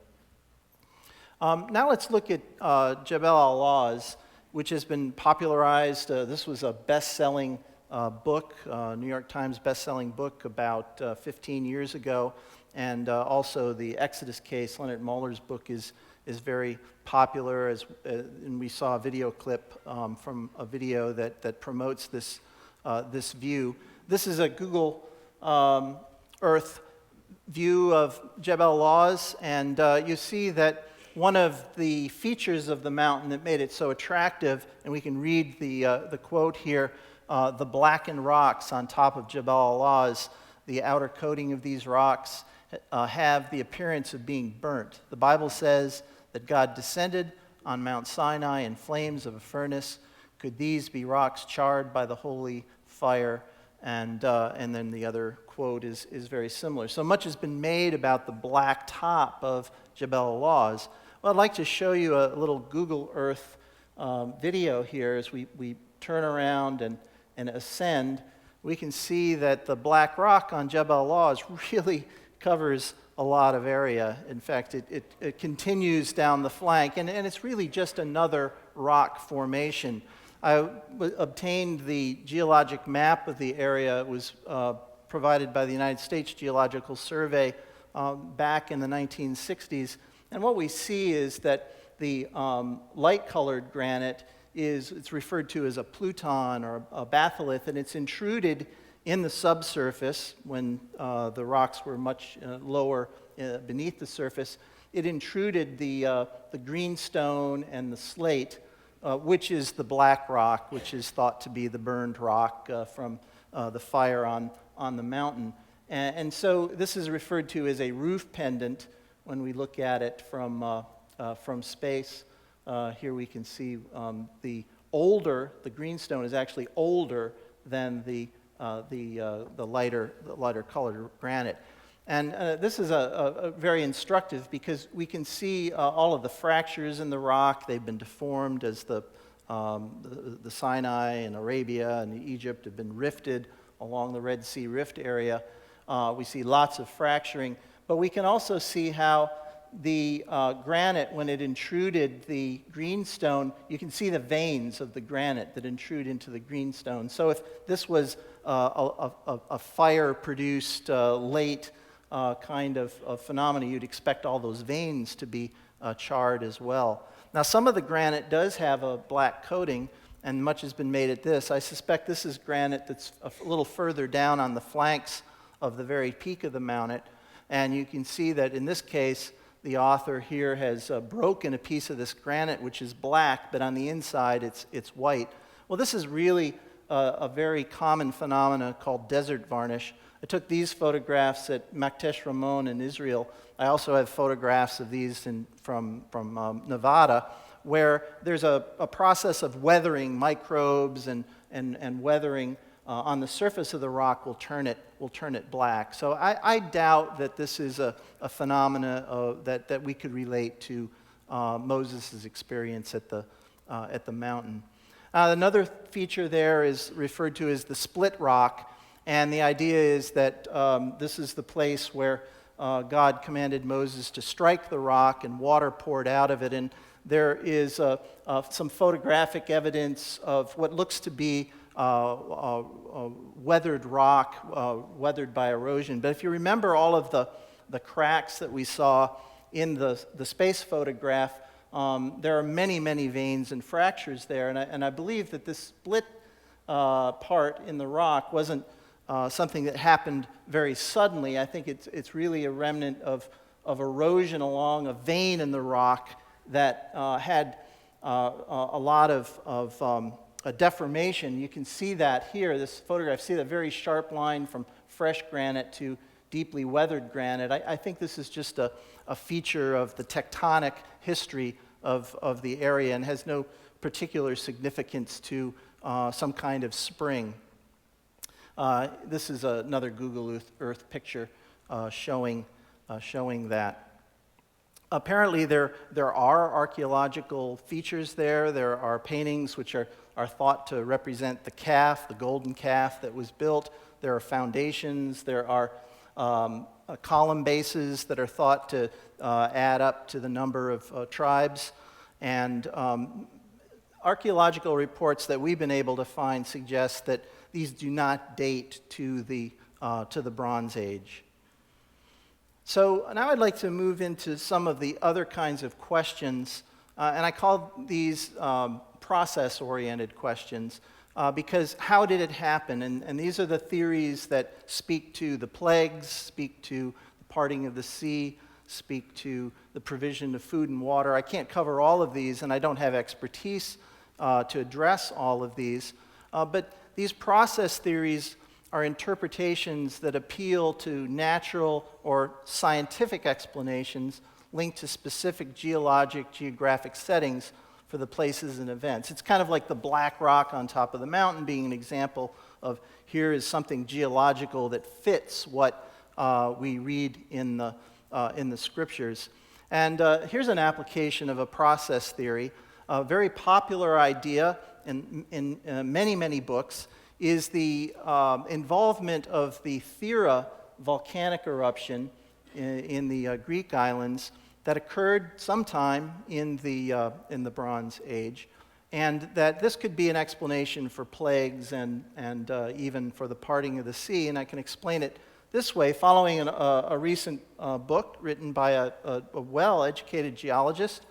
Now let's look at Gebel al-Lawz, which has been popularized. This was a best-selling book, New York Times best-selling book about 15 years ago, and also the Exodus case. Leonard Muller's book is very popular, and we saw a video clip from a video that promotes this view. This is a Google Earth view of Gebel al-Lawz, and you see that one of the features of the mountain that made it so attractive, and we can read the quote here, the blackened rocks on top of Gebel al-Lawz, the outer coating of these rocks have the appearance of being burnt. The Bible says that God descended on Mount Sinai in flames of a furnace. Could these be rocks charred by the holy fire? And then the other quote is very similar. So much has been made about the black top of Gebel al-Lawz. Well, I'd like to show you a little Google Earth video here. As we turn around and ascend, we can see that the black rock on Jebel Lawz really covers a lot of area. In fact, it continues down the flank, and it's really just another rock formation. I obtained the geologic map of the area. It was provided by the United States Geological Survey back in the 1960s. And what we see is that the light-colored granite it's referred to as a pluton or a batholith, and it's intruded in the subsurface when the rocks were much lower beneath the surface. It intruded the greenstone and the slate, which is the black rock, which is thought to be the burned rock from the fire on the mountain. And so this is referred to as a roof pendant when we look at it from space. Here we can see the greenstone is actually older than the lighter colored granite. And this is a very instructive because we can see all of the fractures in the rock. They've been deformed as the Sinai and Arabia and Egypt have been rifted along the Red Sea Rift area. We see lots of fracturing, but we can also see how the granite, when it intruded the greenstone, you can see the veins of the granite that intrude into the greenstone. So if this was a fire-produced late kind of phenomena, you'd expect all those veins to be charred as well. Now, some of the granite does have a black coating, and much has been made at this. I suspect this is granite that's a little further down on the flanks of the very peak of the mountain, and you can see that in this case, the author here has broken a piece of this granite, which is black, but on the inside it's white. Well, this is really a very common phenomena called desert varnish. I took these photographs at Maktesh Ramon in Israel. I also have photographs of these from Nevada, where there's a process of weathering. Microbes and weathering on the surface of the rock will turn it black. So I doubt that this is a phenomena that we could relate to Moses' experience at the mountain. Another feature there is referred to as the split rock, and the idea is that this is the place where God commanded Moses to strike the rock and water poured out of it, and there is some photographic evidence of what looks to be weathered rock, weathered by erosion. But if you remember all of the cracks that we saw in the space photograph, there are many, many veins and fractures there. And I believe that this split part in the rock wasn't something that happened very suddenly. I think it's really a remnant of erosion along a vein in the rock that had a lot of a deformation. You can see that here, this photograph, see that very sharp line from fresh granite to deeply weathered granite. I think this is just a feature of the tectonic history of the area and has no particular significance to some kind of spring. This is another Google Earth picture showing that. Apparently there are archaeological features there. There are paintings which are thought to represent the calf, the golden calf that was built. There are foundations. There are column bases that are thought to add up to the number of tribes. And archaeological reports that we've been able to find suggest that these do not date to the Bronze Age. So now I'd like to move into some of the other kinds of questions, and I call these process-oriented questions, because how did it happen? And these are the theories that speak to the plagues, speak to the parting of the sea, speak to the provision of food and water. I can't cover all of these, and I don't have expertise to address all of these, but these process theories are interpretations that appeal to natural or scientific explanations linked to specific geographic settings for the places and events. It's kind of like the black rock on top of the mountain being an example of here is something geological that fits what we read in the scriptures. And here's an application of a process theory. A very popular idea in many, many books is the involvement of the Thera volcanic eruption in the Greek islands that occurred sometime in the Bronze Age, and that this could be an explanation for plagues and even for the parting of the sea. And I can explain it this way, following a recent book written by a well-educated geologist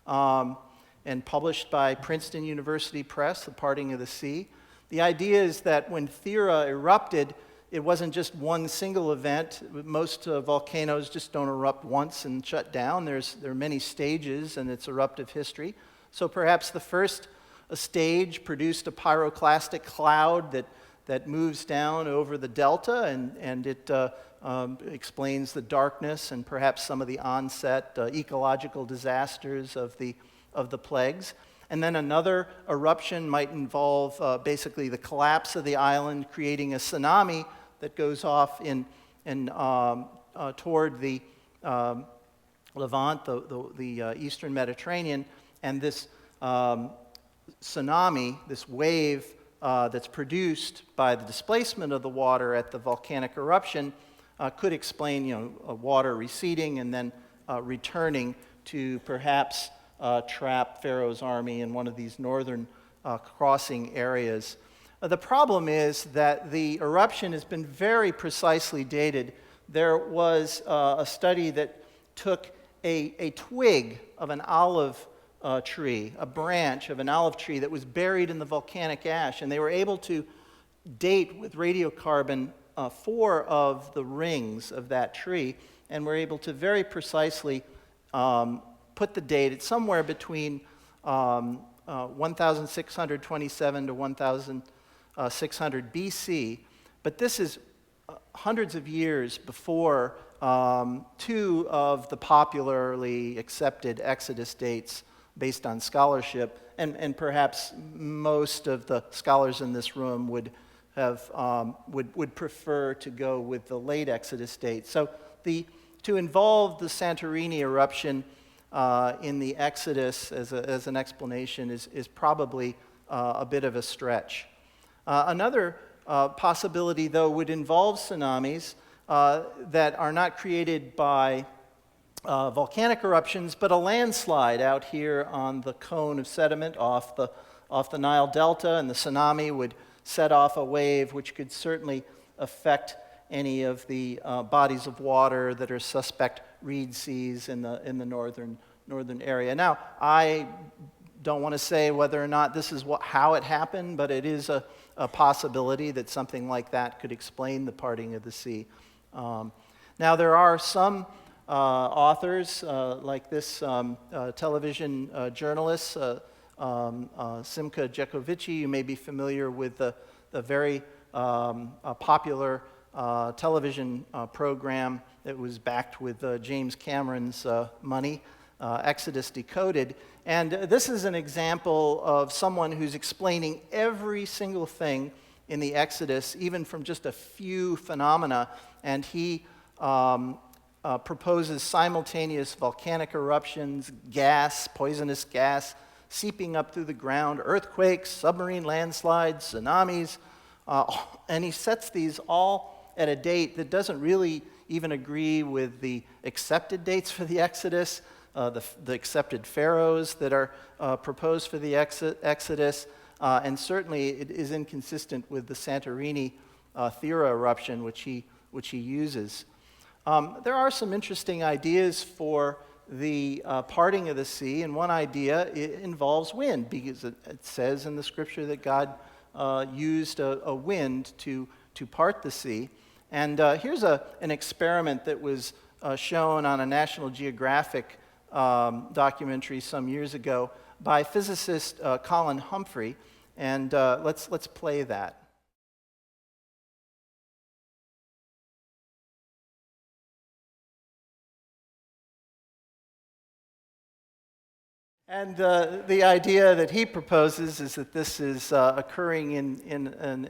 and published by Princeton University Press, The Parting of the Sea. The idea is that when Thera erupted, it wasn't just one single event. Most volcanoes just don't erupt once and shut down. There are many stages in its eruptive history. So perhaps the first stage produced a pyroclastic cloud that moves down over the delta, and it explains the darkness and perhaps some of the onset ecological disasters of the plagues. And then another eruption might involve basically the collapse of the island, creating a tsunami that goes off toward the Levant, the Eastern Mediterranean, and this tsunami, this wave that's produced by the displacement of the water at the volcanic eruption, could explain, water receding and then returning to perhaps trap Pharaoh's army in one of these northern crossing areas. The problem is that the eruption has been very precisely dated. There was a study that took a twig of an olive tree, a branch of an olive tree that was buried in the volcanic ash, and they were able to date with radiocarbon 4 of the rings of that tree, and were able to very precisely put the date. It's somewhere between 1627 to 1600 BC, but this is hundreds of years before two of the popularly accepted Exodus dates based on scholarship, and perhaps most of the scholars in this room would prefer to go with the late Exodus date. So to involve the Santorini eruption in the Exodus as an explanation is probably a bit of a stretch. Another possibility, though, would involve tsunamis that are not created by volcanic eruptions, but a landslide out here on the cone of sediment off the Nile Delta, and the tsunami would set off a wave which could certainly affect any of the bodies of water that are suspect reed seas in the northern area. Now, I don't want to say whether or not this is how it happened, but it is a possibility that something like that could explain the parting of the sea. Now, there are some authors, like this television journalist, Simka Djekovici. You may be familiar with the very popular television program that was backed with James Cameron's money, Exodus Decoded. And this is an example of someone who's explaining every single thing in the Exodus, even from just a few phenomena, and he proposes simultaneous volcanic eruptions, gas, poisonous gas, seeping up through the ground, earthquakes, submarine landslides, tsunamis, and he sets these all at a date that doesn't really even agree with the accepted dates for the Exodus, the accepted pharaohs that are proposed for the Exodus, and certainly it is inconsistent with the Santorini Thera eruption, which he uses. There are some interesting ideas for the parting of the sea, and one idea involves wind, because it says in the scripture that God used a wind to part the sea. And here's an experiment that was shown on a National Geographic documentary some years ago by physicist Colin Humphrey, and let's play that. And the idea that he proposes is that this is occurring in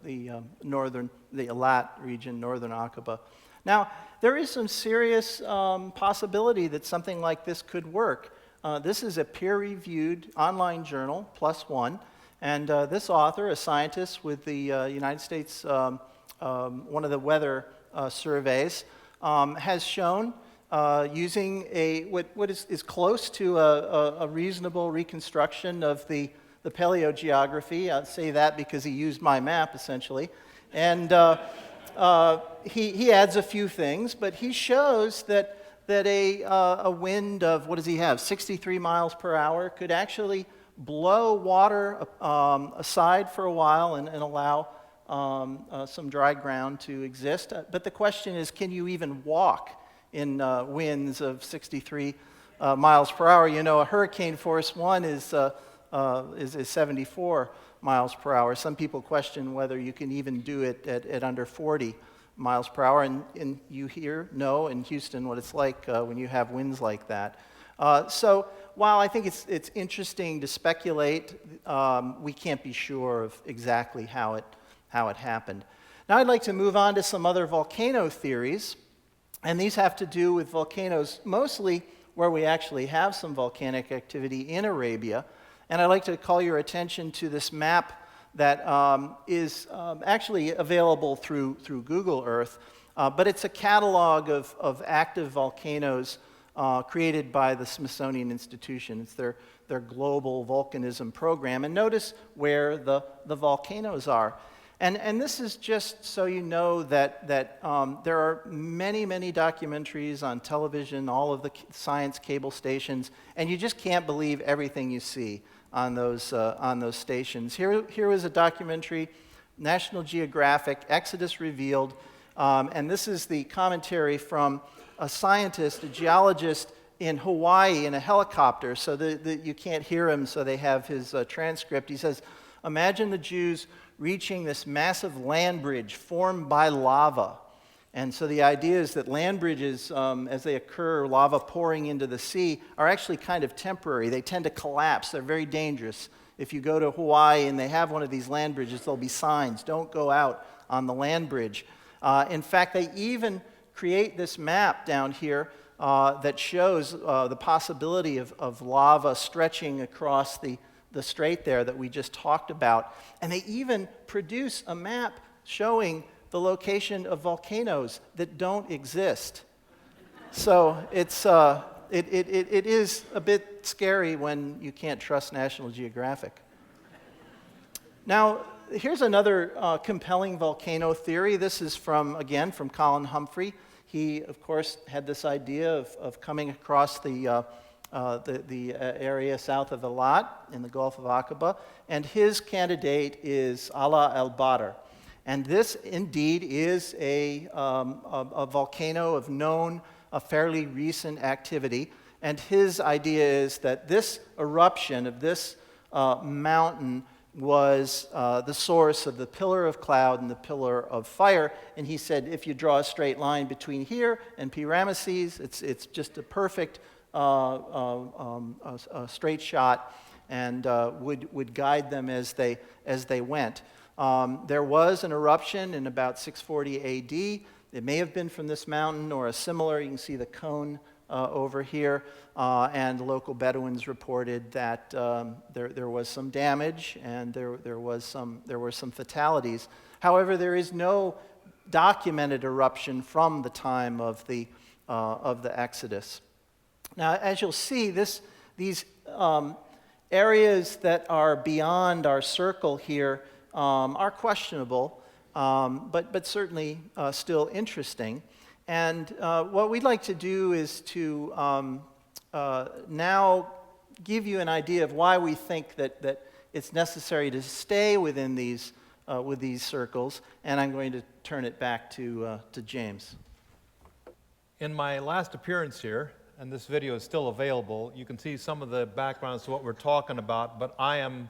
the Elat region, northern Aqaba. Now, there is some serious possibility that something like this could work. This is a peer-reviewed online journal, +1, and this author, a scientist with the United States, one of the weather surveys, has shown using what is close to a reasonable reconstruction of the paleogeography. I'll say that because he used my map, essentially. And he adds a few things, but he shows that a wind of, what does he have, 63 miles per hour could actually blow water aside for a while and allow some dry ground to exist. But the question is, can you even walk in winds of 63 miles per hour? You know, a hurricane force 1 is 74 miles per hour. Some people question whether you can even do it at under 40 miles per hour, and you know in Houston what it's like when you have winds like that. So while I think it's interesting to speculate, we can't be sure of exactly how it happened. Now I'd like to move on to some other volcano theories, and these have to do with volcanoes mostly where we actually have some volcanic activity in Arabia. And I'd like to call your attention to this map that is actually available through Google Earth, but it's a catalog of active volcanoes created by the Smithsonian Institution. It's their global volcanism program. And notice where the volcanoes are. And this is just so you know that there are many, many documentaries on television, all of the science cable stations, and you just can't believe everything you see on those stations. Here is a documentary, National Geographic, Exodus Revealed, and this is the commentary from a scientist, a geologist in Hawaii in a helicopter, so that you can't hear him, so they have his transcript. He says, imagine the Jews reaching this massive land bridge formed by lava. And so the idea is that land bridges, as they occur, lava pouring into the sea, are actually kind of temporary. They tend to collapse. They're very dangerous. If you go to Hawaii and they have one of these land bridges, there'll be signs, don't go out on the land bridge. In fact, they even create this map down here that shows the possibility of lava stretching across the strait there that we just talked about. And they even produce a map showing the location of volcanoes that don't exist. So it is a bit scary when you can't trust National Geographic. Now, here's another compelling volcano theory. This is from Colin Humphrey. He, of course, had this idea of coming across the area south of Eilat in the Gulf of Aqaba, and his candidate is Ala al-Badr. And this indeed is a volcano of known, a fairly recent activity. And his idea is that this eruption of this mountain was the source of the pillar of cloud and the pillar of fire. And he said, if you draw a straight line between here and P-Ramesses, it's just a perfect straight shot, and would guide them as they went. There was an eruption in about 640 AD. It may have been from this mountain or a similar. You can see the cone over here, and local Bedouins reported that there was some damage and there were some fatalities. However, there is no documented eruption from the time of the Exodus. Now, as you'll see, these areas that are beyond our circle here are questionable, but certainly still interesting. And what we'd like to do is to now give you an idea of why we think that it's necessary to stay within these with these circles. And I'm going to turn it back to James. In my last appearance here, and this video is still available, you can see some of the backgrounds to what we're talking about, but I am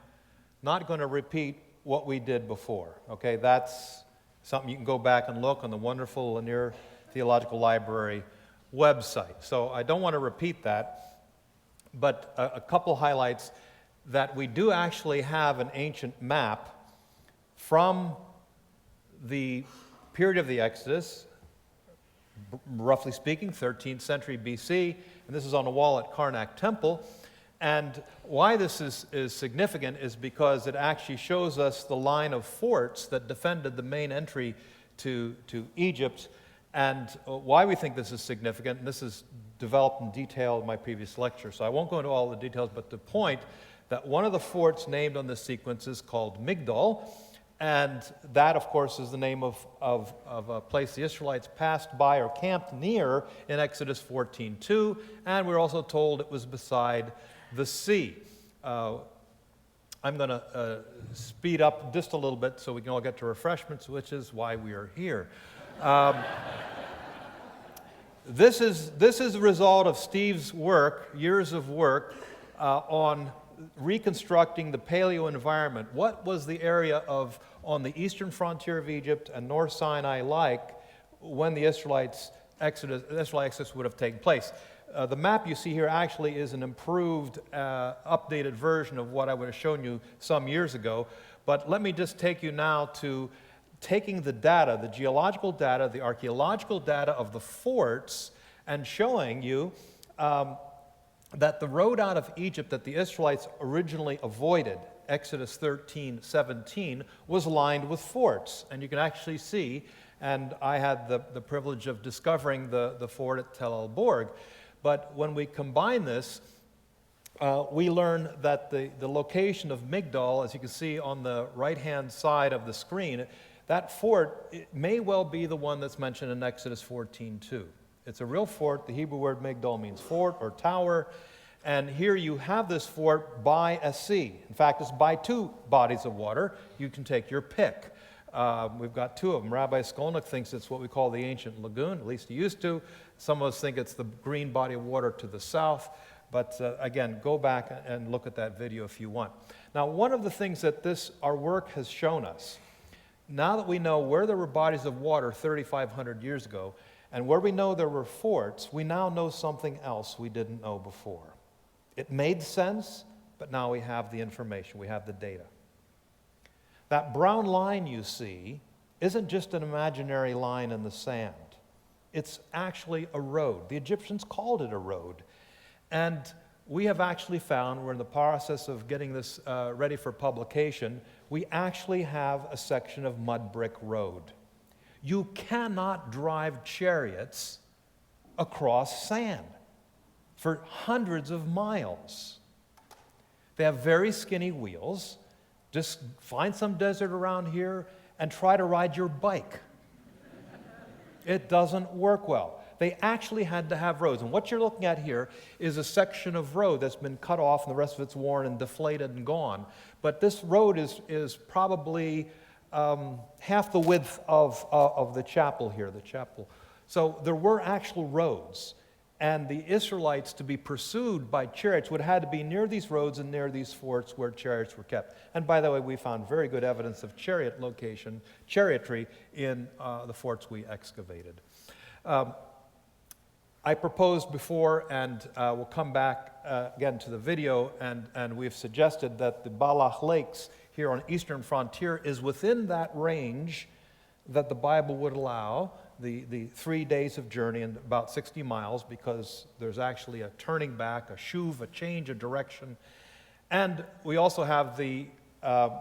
not going to repeat what we did before. Okay, that's something you can go back and look on the wonderful Lanier Theological Library website. So I don't want to repeat that, but a couple highlights that we do actually have an ancient map from the period of the Exodus, roughly speaking, 13th century BC, and this is on a wall at Karnak Temple. And why this is significant is because it actually shows us the line of forts that defended the main entry to Egypt, and why we think this is significant, and this is developed in detail in my previous lecture, so I won't go into all the details, but the point that one of the forts named on this sequence is called Migdol, and that, of course, is the name of a place the Israelites passed by or camped near in Exodus 14:2, and we're also told it was beside the sea. I'm going to speed up just a little bit so we can all get to refreshments, which is why we are here. This is the result of Steve's work, years of work, on reconstructing the paleo environment. What was the area on the eastern frontier of Egypt and North Sinai like when the Israel exodus would have taken place? The map you see here actually is an improved, updated version of what I would have shown you some years ago. But let me just take you now to taking the data, the geological data, the archaeological data of the forts, and showing you that the road out of Egypt that the Israelites originally avoided, Exodus 13:17, was lined with forts. And you can actually see, and I had the privilege of discovering the fort at Tel El Borg. But when we combine this, we learn that the location of Migdol, as you can see on the right-hand side of the screen, that fort may well be the one that's mentioned in Exodus 14:2. It's a real fort. The Hebrew word Migdol means fort or tower. And here you have this fort by a sea. In fact, it's by two bodies of water. You can take your pick. We've got two of them. Rabbi Skolnick thinks it's what we call the ancient lagoon, at least he used to. Some of us think it's the green body of water to the south. But again, go back and look at that video if you want. Now, one of the things that our work has shown us, now that we know where there were bodies of water 3,500 years ago, and where we know there were forts, we now know something else we didn't know before. It made sense, but now we have the information, we have the data. That brown line you see isn't just an imaginary line in the sand. It's actually a road. The Egyptians called it a road. And we have actually found, we're in the process of getting this ready for publication, we actually have a section of mud brick road. You cannot drive chariots across sand for hundreds of miles. They have very skinny wheels. Just find some desert around here and try to ride your bike. It doesn't work well. They actually had to have roads. And what you're looking at here is a section of road that's been cut off and the rest of it's worn and deflated and gone. But this road is probably half the width of the chapel here, the chapel. So there were actual roads. And the Israelites, to be pursued by chariots, would have had to be near these roads and near these forts where chariots were kept. And by the way, we found very good evidence of chariotry in the forts we excavated. I proposed before, and we'll come back again to the video, and we've suggested that the Balach Lakes here on eastern frontier is within that range that the Bible would allow, the 3 days of journey and about 60 miles, because there's actually a turning back, a shuv, a change of direction. And we also have the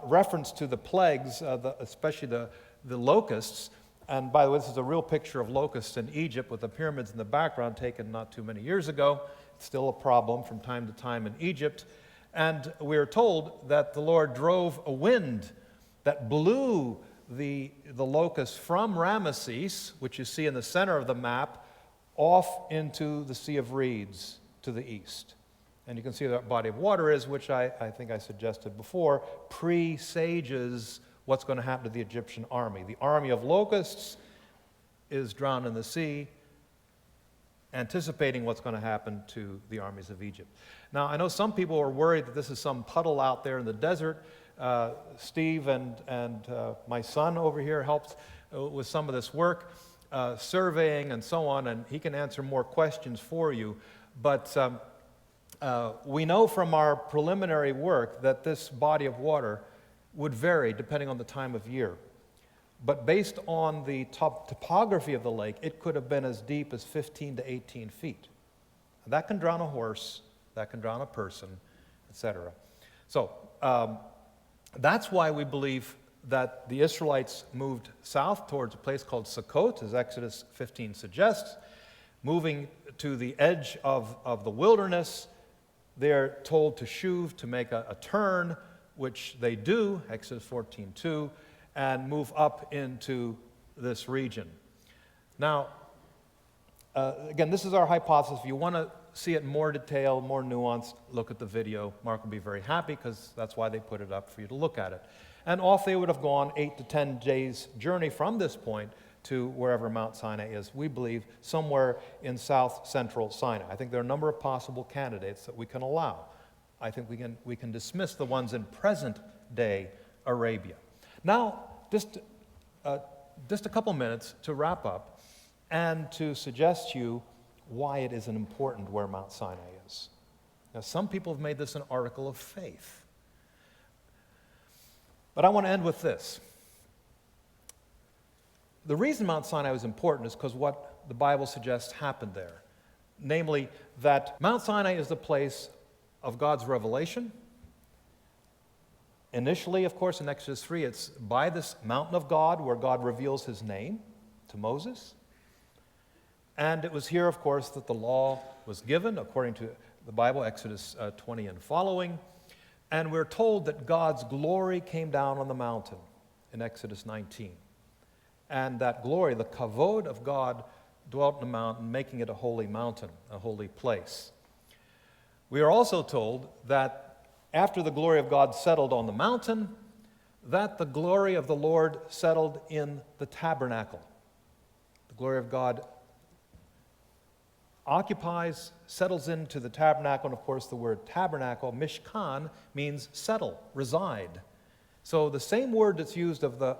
reference to the plagues, especially the locusts. And by the way, this is a real picture of locusts in Egypt with the pyramids in the background taken not too many years ago. It's still a problem from time to time in Egypt. And we are told that the Lord drove a wind that blew the locusts from Ramesses, which you see in the center of the map, off into the Sea of Reeds to the east. And you can see that body of water is, which I think I suggested before, presages what's going to happen to the Egyptian army. The army of locusts is drowned in the sea, anticipating what's going to happen to the armies of Egypt. Now, I know some people are worried that this is some puddle out there in the desert. Steve and my son over here helped with some of this work, surveying and so on, and he can answer more questions for you. But we know from our preliminary work that this body of water would vary depending on the time of year. But based on the topography of the lake, it could have been as deep as 15 to 18 feet. That can drown a horse, that can drown a person, etc. So that's why we believe that the Israelites moved south towards a place called Sukkot, as Exodus 15 suggests. Moving to the edge of the wilderness, they're told to shuv, to make a turn, which they do, Exodus 14:2, and move up into this region. Now, again, this is our hypothesis. If you want to see it in more detail, more nuanced, look at the video. Mark will be very happy because that's why they put it up for you to look at it. And off they would have gone 8 to 10 days' journey from this point to wherever Mount Sinai is. We believe somewhere in south-central Sinai. I think there are a number of possible candidates that we can allow. I think we can dismiss the ones in present-day Arabia. Now, just a couple minutes to wrap up and to suggest to you why it isn't important where Mount Sinai is. Now, some people have made this an article of faith. But I want to end with this. The reason Mount Sinai was important is because what the Bible suggests happened there. Namely, that Mount Sinai is the place of God's revelation. Initially, of course, in Exodus 3, it's by this mountain of God where God reveals his name to Moses. And it was here, of course, that the law was given, according to the Bible, Exodus 20 and following. And we're told that God's glory came down on the mountain in Exodus 19. And that glory, the kavod of God, dwelt in the mountain, making it a holy mountain, a holy place. We are also told that after the glory of God settled on the mountain, that the glory of the Lord settled in the tabernacle. The glory of God occupies, settles into the tabernacle, and of course the word tabernacle, mishkan, means settle, reside. So the same word that's used of the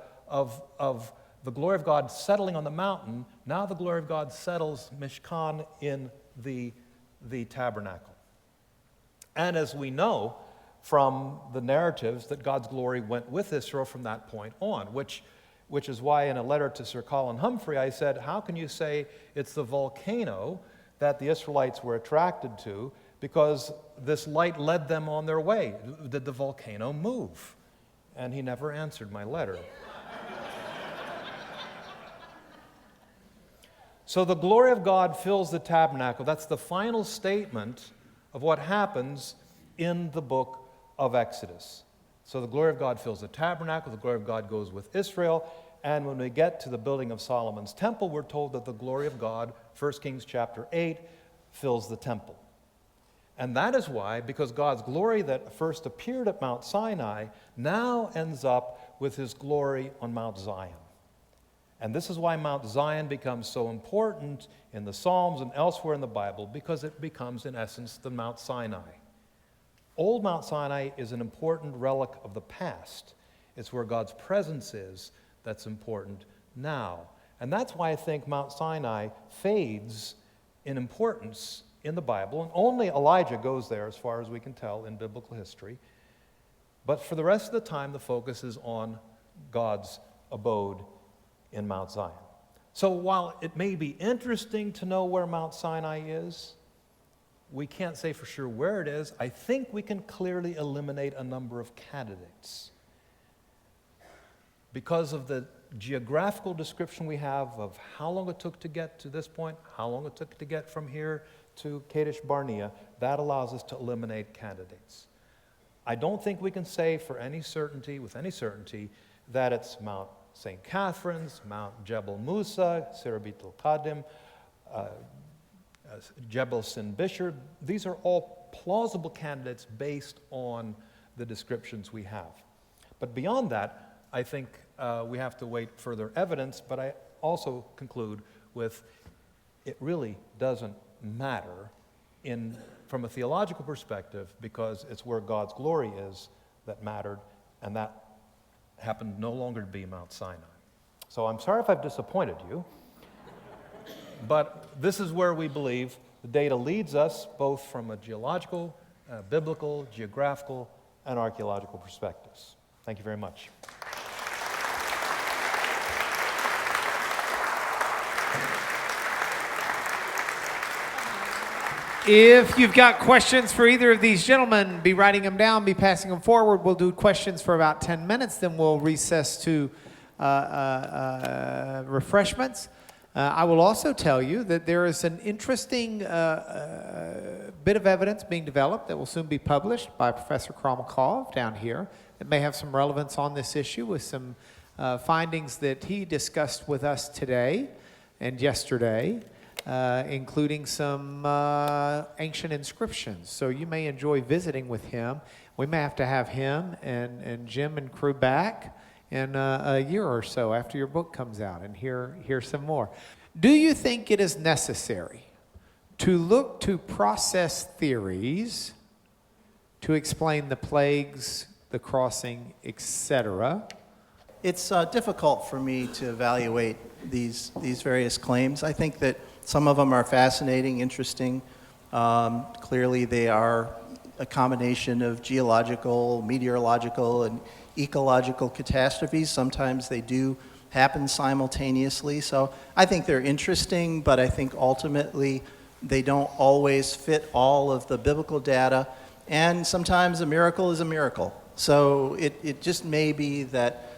glory of God settling on the mountain, now the glory of God settles mishkan in the tabernacle. And as we know from the narratives that God's glory went with Israel from that point on, which is why in a letter to Sir Colin Humphrey I said, how can you say it's the volcano that the Israelites were attracted to, because this light led them on their way? Did the volcano move? And he never answered my letter. So the glory of God fills the tabernacle. That's the final statement of what happens in the book of Exodus. So the glory of God fills the tabernacle, the glory of God goes with Israel, and when we get to the building of Solomon's temple, we're told that the glory of God, 1 Kings chapter 8, fills the temple. And that is why, because God's glory that first appeared at Mount Sinai now ends up with his glory on Mount Zion. And this is why Mount Zion becomes so important in the Psalms and elsewhere in the Bible, because it becomes, in essence, the Mount Sinai. Old Mount Sinai is an important relic of the past. It's where God's presence is that's important now. And that's why I think Mount Sinai fades in importance in the Bible, and only Elijah goes there as far as we can tell in biblical history. But for the rest of the time, the focus is on God's abode in Mount Zion. So while it may be interesting to know where Mount Sinai is, we can't say for sure where it is. I think we can clearly eliminate a number of candidates because of the geographical description we have of how long it took to get to this point, how long it took to get from here to Kadesh Barnea. That allows us to eliminate candidates. I don't think we can say with any certainty, that it's Mount St. Catherine's, Mount Gebel Musa, Sirabit al-Qadim, Jebel Sin Bishr. These are all plausible candidates based on the descriptions we have. But beyond that, I think we have to wait further evidence, but I also conclude with it really doesn't matter from a theological perspective, because it's where God's glory is that mattered, and that happened no longer to be Mount Sinai. So I'm sorry if I've disappointed you, but this is where we believe the data leads us, both from a geological, biblical, geographical, and archaeological perspectives. Thank you very much. If you've got questions for either of these gentlemen, be writing them down, be passing them forward. We'll do questions for about 10 minutes, then we'll recess to refreshments. I will also tell you that there is an interesting bit of evidence being developed that will soon be published by Professor Kromikov down here that may have some relevance on this issue with some findings that he discussed with us today and yesterday, including some ancient inscriptions. So you may enjoy visiting with him. We may have to have him and Jim and crew back in a year or so after your book comes out and hear some more. Do you think it is necessary to look to process theories to explain the plagues, the crossing, etc.? It's difficult for me to evaluate these various claims. I think that some of them are fascinating, interesting. Clearly, they are a combination of geological, meteorological, and ecological catastrophes. Sometimes they do happen simultaneously. So I think they're interesting, but I think ultimately they don't always fit all of the biblical data. And sometimes a miracle is a miracle. So it just may be that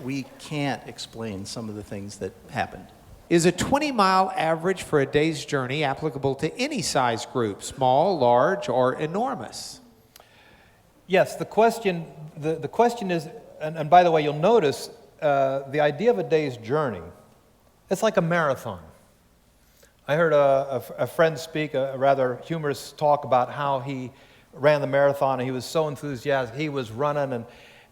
we can't explain some of the things that happened. Is a 20-mile average for a day's journey applicable to any size group, small, large, or enormous? Yes, the question is, and by the way, you'll notice the idea of a day's journey, it's like a marathon. I heard a friend speak, a rather humorous talk about how he ran the marathon, and he was so enthusiastic. He was running,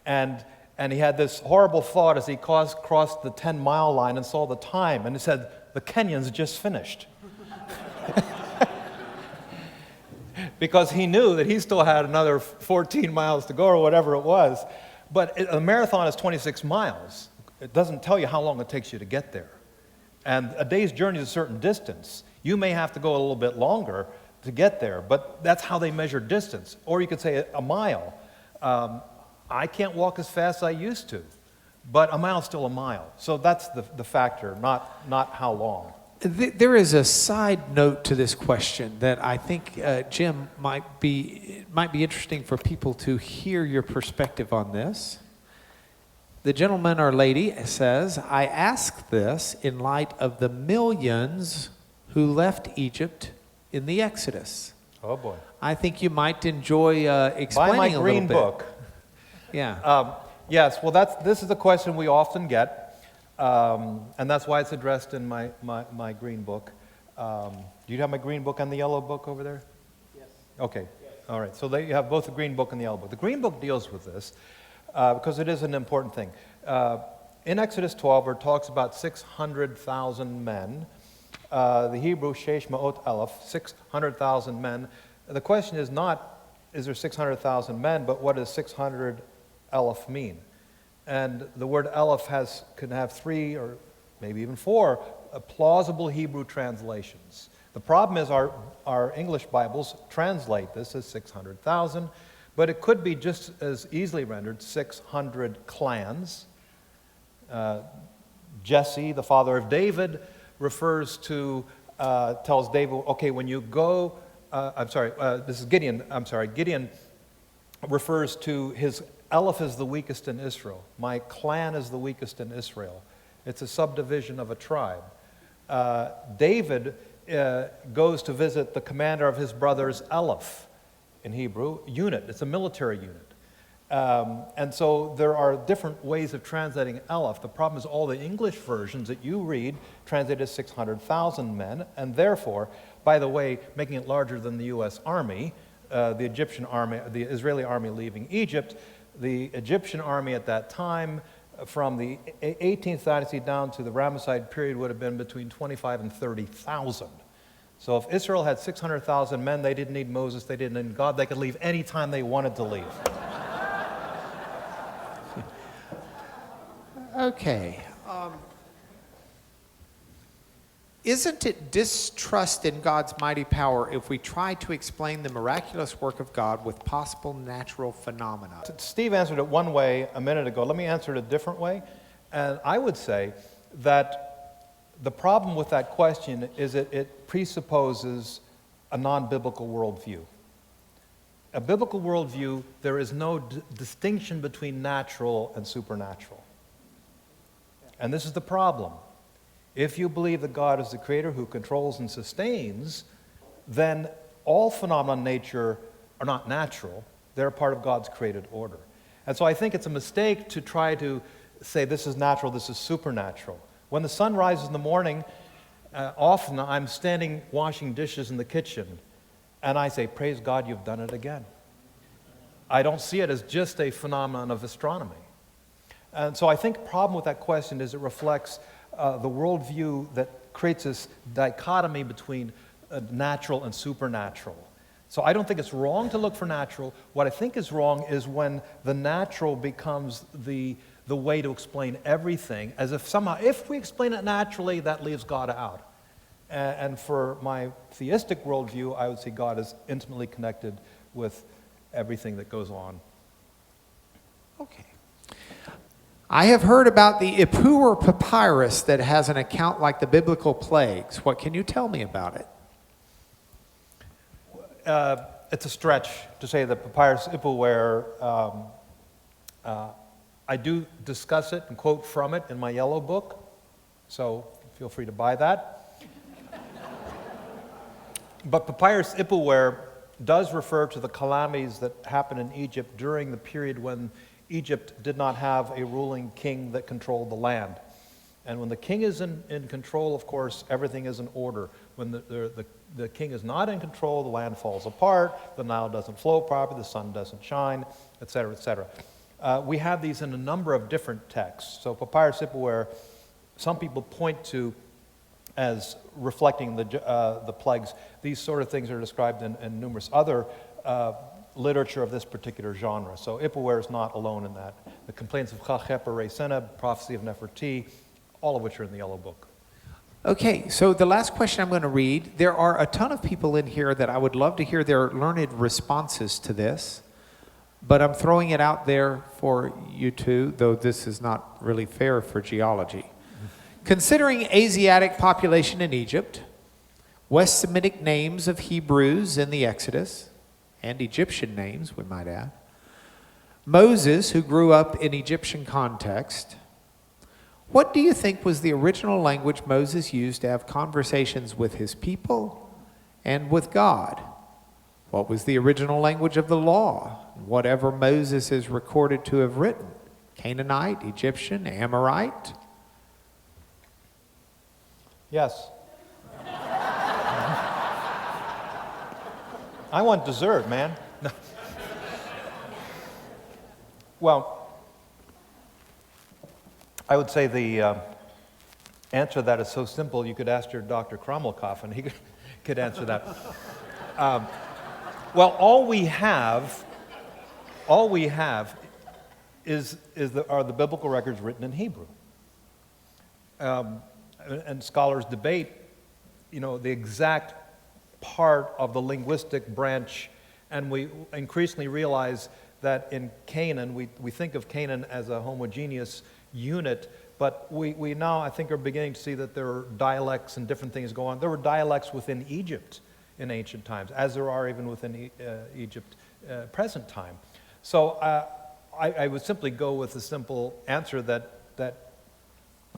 and he had this horrible thought as he crossed the 10-mile line and saw the time, and he said, the Kenyans just finished. Because he knew that he still had another 14 miles to go or whatever it was. But a marathon is 26 miles. It doesn't tell you how long it takes you to get there. And a day's journey is a certain distance. You may have to go a little bit longer to get there, but that's how they measure distance. Or you could say a mile. I can't walk as fast as I used to, but a mile is still a mile. So that's the factor, not how long. There is a side note to this question that I think, Jim, might be interesting for people to hear your perspective on this. The gentleman or lady says, I ask this in light of the millions who left Egypt in the Exodus. Oh, boy. I think you might enjoy explaining Buy my a little green bit. book. Yeah. Yes, well, this is a question we often get, and that's why it's addressed in my green book. Do you have my green book and the yellow book over there? Yes. Okay. Yes. All right. So you have both the green book and the yellow book. The green book deals with this because it is an important thing. In Exodus 12, where it talks about 600,000 men, the Hebrew shesh ma'ot elef, 600,000 men. The question is not, is there 600,000 men, but what does 600 elef mean? And the word elef can have 3 or maybe even 4 plausible Hebrew translations. The problem is our English Bibles translate this as 600,000, but it could be just as easily rendered 600 clans. Jesse, the father of David, tells David, okay, when you go, this is Gideon, Gideon refers to his Eleph is the weakest in Israel. My clan is the weakest in Israel. It's a subdivision of a tribe. David goes to visit the commander of his brother's Eleph, in Hebrew, unit. It's a military unit. And so there are different ways of translating Eleph. The problem is all the English versions that you read translate as 600,000 men, and therefore, by the way, making it larger than the U.S. Army, the Egyptian army, the Israeli army leaving Egypt. The Egyptian army at that time, from the 18th dynasty down to the Ramesside period, would have been between 25 and 30,000. So if Israel had 600,000 men, they didn't need Moses, they didn't need God, they could leave any time they wanted to leave. Okay. Isn't it distrust in God's mighty power if we try to explain the miraculous work of God with possible natural phenomena? Steve answered it one way a minute ago. Let me answer it a different way. And I would say that the problem with that question is it presupposes a non-biblical worldview. A biblical worldview, there is no distinction between natural and supernatural. And this is the problem. If you believe that God is the creator who controls and sustains, then all phenomena in nature are not natural. They're part of God's created order. And so I think it's a mistake to try to say this is natural, this is supernatural. When the sun rises in the morning, often I'm standing washing dishes in the kitchen, and I say, praise God, you've done it again. I don't see it as just a phenomenon of astronomy. And so I think the problem with that question is it reflects the worldview that creates this dichotomy between natural and supernatural. So I don't think it's wrong to look for natural. What I think is wrong is when the natural becomes the way to explain everything, as if somehow, if we explain it naturally, that leaves God out. And for my theistic worldview, I would say God is intimately connected with everything that goes on. Okay. I have heard about the Ipuwer papyrus that has an account like the biblical plagues. What can you tell me about it? It's a stretch to say that papyrus Ipuwer, I do discuss it and quote from it in my yellow book, so feel free to buy that. But papyrus Ipuwer does refer to the calamities that happened in Egypt during the period when Egypt did not have a ruling king that controlled the land. And when the king is in control, of course, everything is in order. When the king is not in control, the land falls apart, the Nile doesn't flow properly, the sun doesn't shine, etc., etc. We have these in a number of different texts. So papyrus Ipuwer, some people point to as reflecting the plagues. These sort of things are described in numerous other literature of this particular genre. So Ipuwer is not alone in that. The complaints of Chachep or Seneb, prophecy of Neferti, all of which are in the yellow book. Okay, so the last question I'm going to read, there are a ton of people in here that I would love to hear their learned responses to this, but I'm throwing it out there for you two, though this is not really fair for geology. Considering Asiatic population in Egypt, West Semitic names of Hebrews in the Exodus, and Egyptian names, we might add, Moses, who grew up in Egyptian context, what do you think was the original language Moses used to have conversations with his people and with God? What was the original language of the law? Whatever Moses is recorded to have written, Canaanite, Egyptian, Amorite? Yes. I want dessert, man. No. Well, I would say the answer to that is so simple, you could ask your Dr. Krommelkoff, and he could answer that. Well, all we have are the biblical records written in Hebrew. And scholars debate, the exact part of the linguistic branch, and we increasingly realize that in Canaan, we think of Canaan as a homogeneous unit, but we now, I think, are beginning to see that there are dialects and different things go on. There were dialects within Egypt in ancient times, as there are even within Egypt present time. So I would simply go with the simple answer that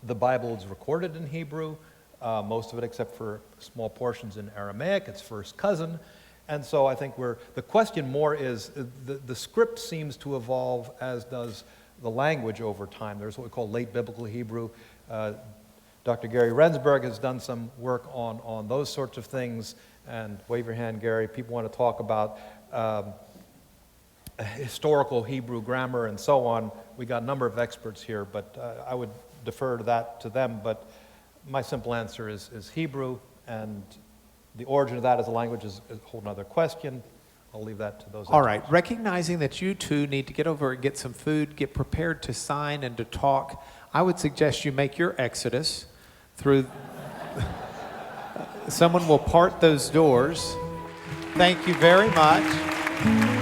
the Bible is recorded in Hebrew, most of it except for small portions in Aramaic, it's first cousin. And so I think the question more is, the script seems to evolve as does the language over time. There's what we call late biblical Hebrew. Dr. Gary Rensburg has done some work on those sorts of things. And wave your hand, Gary. People want to talk about historical Hebrew grammar and so on. We got a number of experts here, but I would defer to them. But my simple answer is Hebrew, and the origin of that as a language is a whole other question. I'll leave that to those. All right, recognizing that you two need to get over and get some food, get prepared to sign and to talk, I would suggest you make your exodus through... Someone will part those doors. Thank you very much.